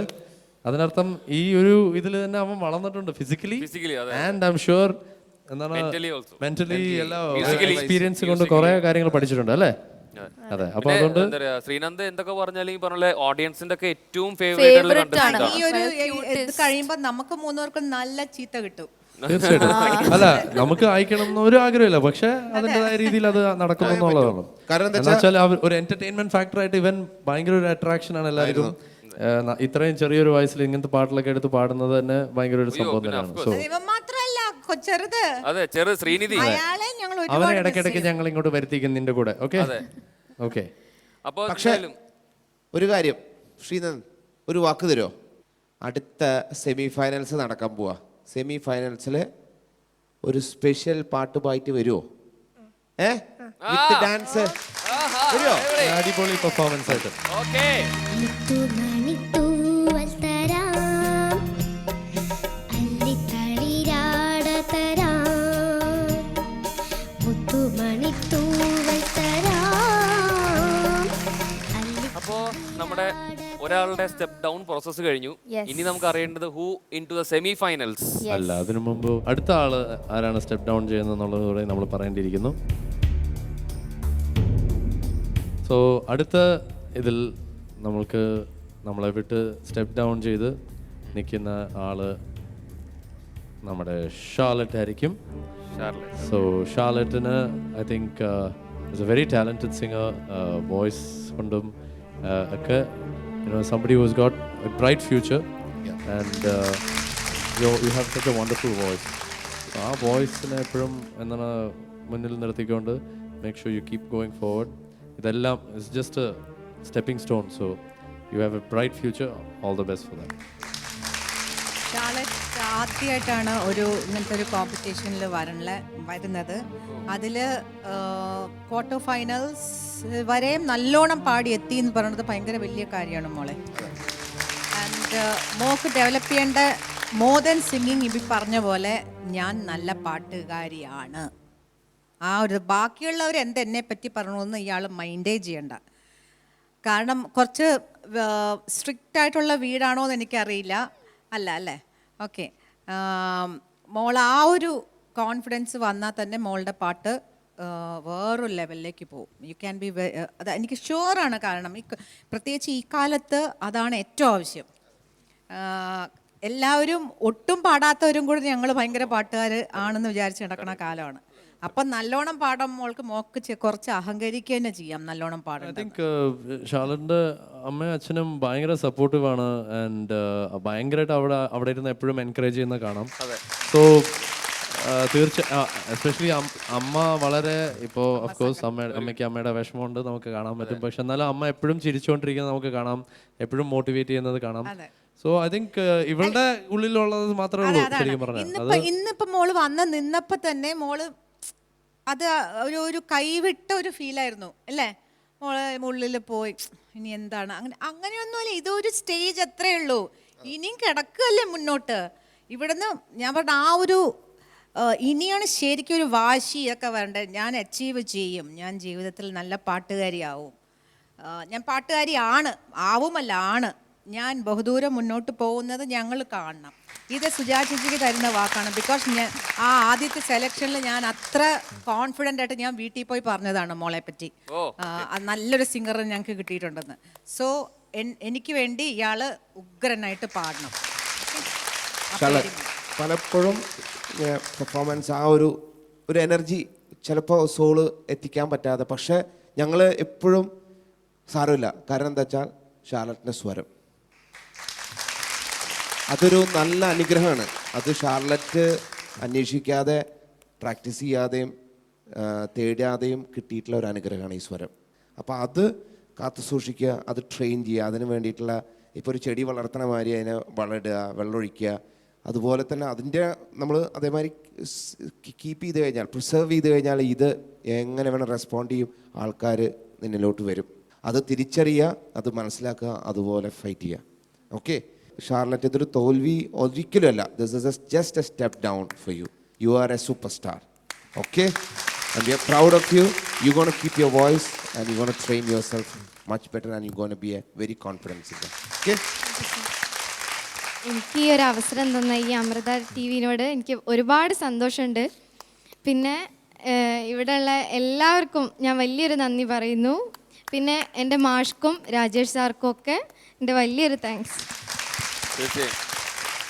അതിനർത്ഥം ഈ ഒരു ഇതിൽ തന്നെ അവൻ വളർന്നിട്ടുണ്ട് physically and I am sure എന്താണ് മെന്റലി എല്ലാ എക്സ്പീരിയൻസ് കൊണ്ട് കുറെ കാര്യങ്ങൾ പഠിച്ചിട്ടുണ്ട് അല്ലേ? അതെ. അപ്പൊ അതുകൊണ്ട് ശ്രീനന്ദ് എന്തൊക്കെ പറഞ്ഞാലും ഈ പറഞ്ഞ ഓഡിയൻസിന്റെ ഒക്കെ ഏറ്റവും ഫേവറേറ്റ് ആണ്. ഈ ഒരു ഇത് കഴിയുമ്പോ നമുക്ക് 3 പേർക്കും നല്ല ചീത്ത കിട്ടും. തീർച്ചയായിട്ടും. അല്ല, നമുക്ക് അയക്കണം എന്നൊരു ആഗ്രഹമില്ല, പക്ഷെ അതിൻ്റെതായ രീതിയിൽ അത് നടക്കുന്നു എന്നുള്ളതാണ്. കാരണം വെച്ചാൽ ഒരു എന്റർടൈൻമെന്റ് ഫാക്ടർ ആയിട്ട് ഇവൻ ഭയങ്കര ഒരു അട്രാക്ഷൻ ആണ് എല്ലാവർക്കും. ഇത്രയും ചെറിയൊരു വയസ്സിൽ ഇങ്ങനത്തെ പാട്ടിലൊക്കെ എടുത്ത് പാടുന്നത് തന്നെ ഭയങ്കര ഒരു സംഭവം തന്നെയാണ്. സോ അവനെ ഇടയ്ക്കിടയ്ക്ക് ഞങ്ങൾ ഇങ്ങോട്ട് വരുത്തിക്കും നിന്റെ കൂടെ. Okay okay. പക്ഷേ ഒരു കാര്യം, ശ്രീനന്ദ് ഒരു വാക്ക് തരുമോ? അടുത്ത സെമി ഫൈനൽസ് നടക്കാൻ പോവാ. സെമി ഫൈനൽസിൽ ഒരു സ്പെഷ്യൽ പാട്ട് പായിട്ട് വരുമോ? വിത്ത് ഡാൻസ് വരുമോ? അടിപൊളി പെർഫോമൻസ് ആയിട്ട്. ഓക്കെ. അപ്പോ നമ്മുടെ ഒരാളുടെ സ്റ്റെപ്പ് ഡൗൺ പ്രോസസ് കഴിഞ്ഞു. ഇനി നമുക്ക് അറിയേണ്ടത് who into the semi finals. അല്ല, അതിനു മുമ്പ് അടുത്ത ആള് ആരാണ് സ്റ്റെപ്പ് ഡൗൺ ചെയ്യുന്നത് എന്നുള്ളത് കൂടെ നമ്മൾ പറയേണ്ടിയിരിക്കുന്നു. സോ അടുത്ത ഇതിൽ നമ്മൾക്ക് നമ്മളെ വിട്ട് സ്റ്റെപ്പ് ഡൗൺ ചെയ്ത് നിൽക്കുന്ന ആള് നമ്മുടെ ഷാർലറ്റ് ആയിരിക്കും. സോ ഷാർലറ്റിന് I think is a very talented singer, voice കൊണ്ടും ഒക്കെ somebody who's got a bright future and you have such a wonderful voice. ആ വോയിസിനെ എപ്പോഴും എന്താണ് മുന്നിൽ നിർത്തിക്കൊണ്ട് make sure you keep going forward. ഇതെല്ലാം is just a stepping stone, so you have a bright future. All the best for that. Charlotte ആദ്യമായിട്ടാണ് ഇങ്ങനത്തെ ഒരു കോമ്പറ്റീഷനിൽ വരുന്നത്. അതിൽ ക്വാർട്ടർ ഫൈനൽസ് വരെയും നല്ലോണം പാടി എത്തി എന്ന് പറയുന്നത് ഭയങ്കര വലിയ കാര്യമാണ് മോളെ. ആൻഡ് മോക്ക് ഡെവലപ്പ് ചെയ്യേണ്ട മോർ ദാൻ സിംഗിങ് ഇപ്പം പറഞ്ഞ പോലെ ഞാൻ നല്ല പാട്ടുകാരിയാണ്. ആ ഒരു ബാക്കിയുള്ളവർ എന്നെ പറ്റി പറഞ്ഞൊന്നും ഇയാൾ മൈൻഡേ ചെയ്യണ്ട. കാരണം കുറച്ച് സ്ട്രിക്റ്റ് ആയിട്ടുള്ള വീടാണോ എന്ന് എനിക്കറിയില്ല. അല്ലേ? ഓക്കെ. മോൾ ആ ഒരു കോൺഫിഡൻസ് വന്നാൽ തന്നെ മോളുടെ പാട്ട് വേറൊരു ലെവലിലേക്ക് പോകും. യു ക്യാൻ ബി അത് എനിക്ക് ഷുവറാണ്. കാരണം പ്രത്യേകിച്ച് ഈ കാലത്ത് അതാണ് ഏറ്റവും ആവശ്യം. എല്ലാവരും ഒട്ടും പാടാത്തവരും കൂടി ഞങ്ങൾ ഭയങ്കര പാട്ടുകാർ ആണെന്ന് വിചാരിച്ച് നടക്കുന്ന കാലമാണ്. അപ്പം നല്ലോണം പാടാൻ മോക്ക് കുറച്ച് അഹങ്കരിക്കുക തന്നെ ചെയ്യാം. നല്ലോണം പാടാൻ ഐ തിങ്ക് ഷാർലറ്റിന്റെ അമ്മയും അച്ഛനും ഭയങ്കര സപ്പോർട്ടീവ് ആണ് ആൻഡ് ഭയങ്കരമായിട്ട് അവിടെ ഇരുന്ന് എപ്പോഴും എൻകറേജ് ചെയ്യുന്ന കാണാം. സോ എസ്പെഷ്യലി അമ്മ വളരെ ഇപ്പോൾ ഓഫ്കോഴ്സ് അമ്മയ്ക്ക് അമ്മയുടെ വിഷമമുണ്ട് നമുക്ക് കാണാൻ പറ്റും. പക്ഷെ എന്നാലും അമ്മ എപ്പോഴും ചിരിച്ചുകൊണ്ടിരിക്കുന്നത് നമുക്ക് കാണാം, എപ്പോഴും മോട്ടിവേറ്റ് ചെയ്യുന്നത് കാണാം. സോ ഐ തിങ്ക് ഇവളുടെ ഉള്ളിലുള്ളത് മാത്രമേ ഉള്ളൂ ശരിക്കും പറഞ്ഞാൽ. ഇന്നിപ്പോ മോള് വന്ന് നിന്നപ്പോ തന്നെ മോള് അത് ഒരു കൈവിട്ട ഒരു ഫീലായിരുന്നു അല്ലേ? മോളെ ഉള്ളിൽ പോയി ഇനി എന്താണ് അങ്ങനെയൊന്നുമല്ല. ഇതൊരു സ്റ്റേജ് അത്രേ ഉള്ളൂ. ഇനിയും കിടക്കുകയല്ലേ മുന്നോട്ട്. ഇവിടുന്ന് ഞാൻ പറഞ്ഞ ആ ഒരു ഇനിയാണ് ശരിക്കും ഒരു വാശി ഒക്കെ വരേണ്ടത്. ഞാൻ അച്ചീവ് ചെയ്യും, ഞാൻ ജീവിതത്തിൽ നല്ല പാട്ടുകാരിയാവും, ഞാൻ പാട്ടുകാരിയാണ്, ആണ്, ഞാൻ ബഹുദൂരം മുന്നോട്ട് പോകുന്നത് ഞങ്ങൾ കാണണം. ഇത് സുജാ ചേച്ചിക്ക് തരുന്ന വാക്കാണ്. ബിക്കോസ് ഞാൻ ആ ആദ്യത്തെ സെലക്ഷനിൽ ഞാൻ അത്ര കോൺഫിഡൻ്റ് ആയിട്ട് ഞാൻ വീട്ടിൽ പോയി പറഞ്ഞതാണ് മോളെ പറ്റി നല്ലൊരു സിംഗർ ഞങ്ങൾക്ക് കിട്ടിയിട്ടുണ്ടെന്ന്. സോ എനിക്ക് വേണ്ടി ഇയാള് ഉഗ്രനായിട്ട് പാടണം. പലപ്പോഴും പെർഫോമൻസ് ആ ഒരു എനർജി ചിലപ്പോൾ സോള് എത്തിക്കാൻ പറ്റാതെ, പക്ഷേ ഞങ്ങൾ എപ്പോഴും സാരമില്ല. കാരണം എന്താ വെച്ചാൽ ഷാർലറ്റിൻ്റെ സ്വരം അതൊരു നല്ല അനുഗ്രഹമാണ്. അത് ഷാർലറ്റ് അന്വേഷിക്കാതെ പ്രാക്ടീസ് ചെയ്യാതെയും തേടാതെയും കിട്ടിയിട്ടുള്ള ഒരു അനുഗ്രഹമാണ് ഈ സ്വരം. അപ്പോൾ അത് കാത്തു സൂക്ഷിക്കുക, അത് ട്രെയിൻ ചെയ്യുക. അതിന് വേണ്ടിയിട്ടുള്ള ഇപ്പോൾ ഒരു ചെടി വളർത്തണ മാതിരി അതിനെ വളരുക, വെള്ളമൊഴിക്കുക. അതുപോലെ തന്നെ അതിൻ്റെ നമ്മൾ അതേമാതിരി കീപ്പ് ചെയ്ത് കഴിഞ്ഞാൽ, പ്രിസർവ് ചെയ്ത് കഴിഞ്ഞാൽ ഇത് എങ്ങനെ വേണം റെസ്പോണ്ട് ചെയ്യും, ആൾക്കാർ നിന്നിലോട്ട് വരും. അത് തിരിച്ചറിയുക, അത് മനസ്സിലാക്കുക, അതുപോലെ ഫൈറ്റ് ചെയ്യുക. ഓക്കെ, ഷാർലറ്റ്, ഇതൊരു തോൽവി ഒരിക്കലും അല്ല. This is just A step down for you. You are A super star. Okay, and we are proud of you. You're going to keep your voice and you're going to train yourself much better and you're going to be a very confident singer. Okay? എനിക്ക് ഈ ഒരു അവസരം തന്ന ഈ അമൃത ടിവിനോട് എനിക്ക് ഒരുപാട് സന്തോഷമുണ്ട്. പിന്നെ ഇവിടെയുള്ള എല്ലാവർക്കും ഞാൻ വലിയൊരു നന്ദി പറയുന്നു. പിന്നെ എൻ്റെ മാഷ്ക്കും രാജേഷ് സാർക്കും ഒക്കെ എൻ്റെ വലിയൊരു thanks.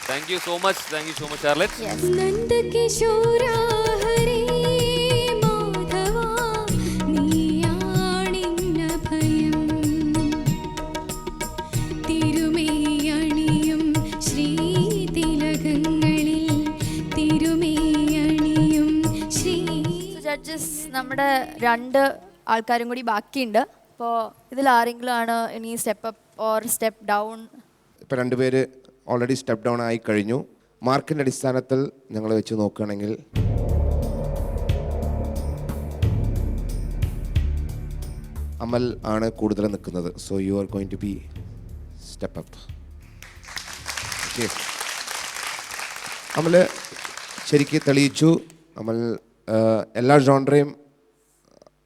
Thank you so much, thank you so much Charlotte. നന്ദകിശോര ഹരേ മാധവ നീയാണിന്ന ഭയം തിരുമേയണിയും ശ്രീതിലകങ്ങളിൽ തിരുമേയണിയും ശ്രീ. ജഡ്ജസ്, നമ്മുടെ 2 ആൾക്കാരും കൂടി ബാക്കിയുണ്ട്. അപ്പോൾ ഇതിൽ ആരെങ്കിലും ആണ് ഇനി step up or step down? ഇപ്പോൾ 2 പേര് ഓൾറെഡി സ്റ്റെപ്പ് ഡൗൺ ആയി കഴിഞ്ഞു. മാർക്കിൻ്റെ അടിസ്ഥാനത്തിൽ ഞങ്ങൾ വെച്ച് നോക്കുകയാണെങ്കിൽ അമൽ ആണ് കൂടുതൽ നിൽക്കുന്നത്. So you are going to be step up. Okay, Amal ശരിക്കും തെളിയിച്ചു. അമൽ എല്ലാ ജോൺറയും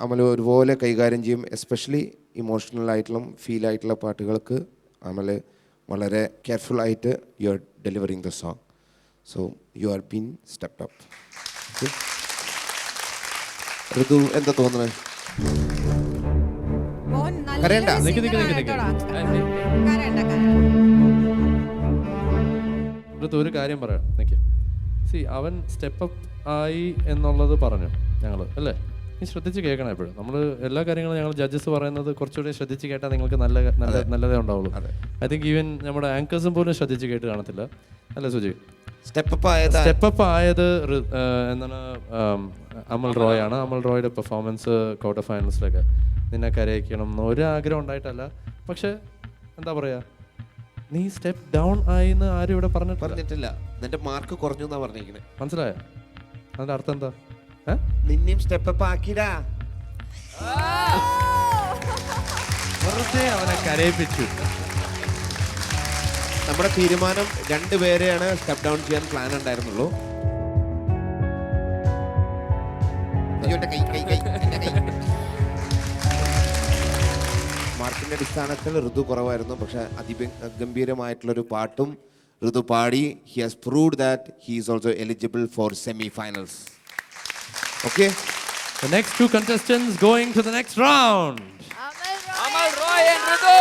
അമൽ ഒരുപോലെ കൈകാര്യം ചെയ്യും. എസ്പെഷ്യലി ഇമോഷണൽ ആയിട്ടുള്ള ഫീൽ ആയിട്ടുള്ള പാട്ടുകൾക്ക് അമൽ വളരെ കെയർഫുൾ ആയിട്ട് you are delivering the song. So you are been stepped up. Ritu എന്താ തോന്നുന്നത്? കരയണ്ട. ഒരു കാര്യം പറയാം. അവൻ സ്റ്റെപ്പ് അപ്പ് ആയി എന്നുള്ളത് പറഞ്ഞു ഞങ്ങൾ, അല്ലേ? നീ ശ്രദ്ധിച്ച് കേൾക്കണം എപ്പോഴും. നമ്മൾ എല്ലാ കാര്യങ്ങളും ഞങ്ങൾ ജഡ്ജസ് പറയുന്നത് കുറച്ചുകൂടി ശ്രദ്ധിച്ച് കേട്ടാൽ നിങ്ങൾക്ക് നല്ലതേ ഉണ്ടാവുള്ളൂ. ഐ തിങ്ക് ഈവൻ നമ്മുടെ ആങ്കേഴ്സും പോലും ശ്രദ്ധിച്ച് കേട്ട് കാണത്തില്ല, അല്ലേ സുജി? സ്റ്റെപ്പ് അപ്പ് ആയത് എന്താണ് അമൽ റോയ് ആണ്. അമൽ റോയുടെ പെർഫോമൻസ് ക്വാർട്ടർ ഫൈനൽസിലൊക്കെ നിന്നെ കരയിക്കണം എന്ന് ഒരു ആഗ്രഹം ഉണ്ടായിട്ടല്ല. പക്ഷെ എന്താ പറയാ, നീ സ്റ്റെപ്പ് ഡൗൺ ആയി എന്ന് ആരും ഇവിടെ പറഞ്ഞിട്ടില്ല. നിന്റെ മാർക്ക് കുറഞ്ഞു എന്നാ പറഞ്ഞിരിക്കണേ. മനസ്സിലായോ? അതിന്റെ അർത്ഥം എന്താ? നിന്നെയും സ്റ്റെപ്പ് അപ്പ് ആക്കിടാ. വെറുതെ അവനെ കരയിപ്പിച്ചു. നമ്മുടെ തീരുമാനം 2 പേരെയാണ് സ്റ്റെപ്പ് ഡൗൺ ചെയ്യാൻ പ്ലാൻ ഉണ്ടായിരുന്നുള്ളൂ. മാർക്കിന്റെ അടിസ്ഥാനത്തിൽ ഋതു കുറവായിരുന്നു. പക്ഷെ അതിഗംഭീരമായിട്ടുള്ളൊരു പാട്ടും ഋതു പാടി. He has proved that he is also eligible for semi finals. Okay, the next 2 contestants going to the next round. Amal Roy and Ritu.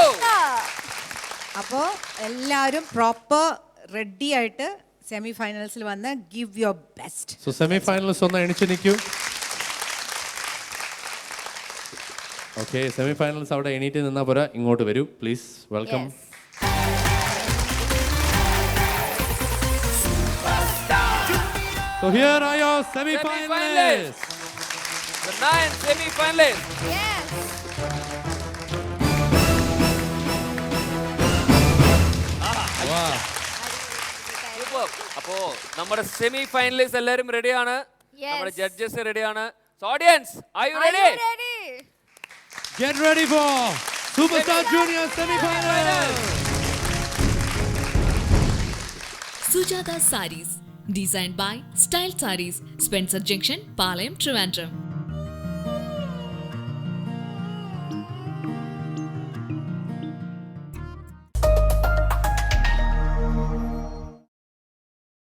അപ്പോൾ എല്ലാവരും പ്രോപ്പർ റെഡി ആയിട്ട് സെമി ഫൈനൽസിൽ വന്ന് give your best. So semi finals ഒന്ന് എണിച്ചു നിൽക്കൂ. Okay, semi finals അവിടെ എണീറ്റ് നിന്നാ പോരാ, ഇങ്ങോട്ട് വരൂ please. Welcome. So here are your semi-finalists. The 9 semi-finalists. Yes. Wow. Super. അപ്പോൾ നമ്മുടെ സെമി ഫൈനലിസ്റ്റ് എല്ലാവരും റെഡിയാണ്. നമ്മുടെ ജഡ്ജസ് റെഡിയാണ്. So audience, are you ready? Get ready for Superstar Junior semi-finals. Sujata Sarees. Designed by Style Sarees, Spencer Junction, Palayam, Trivandrum.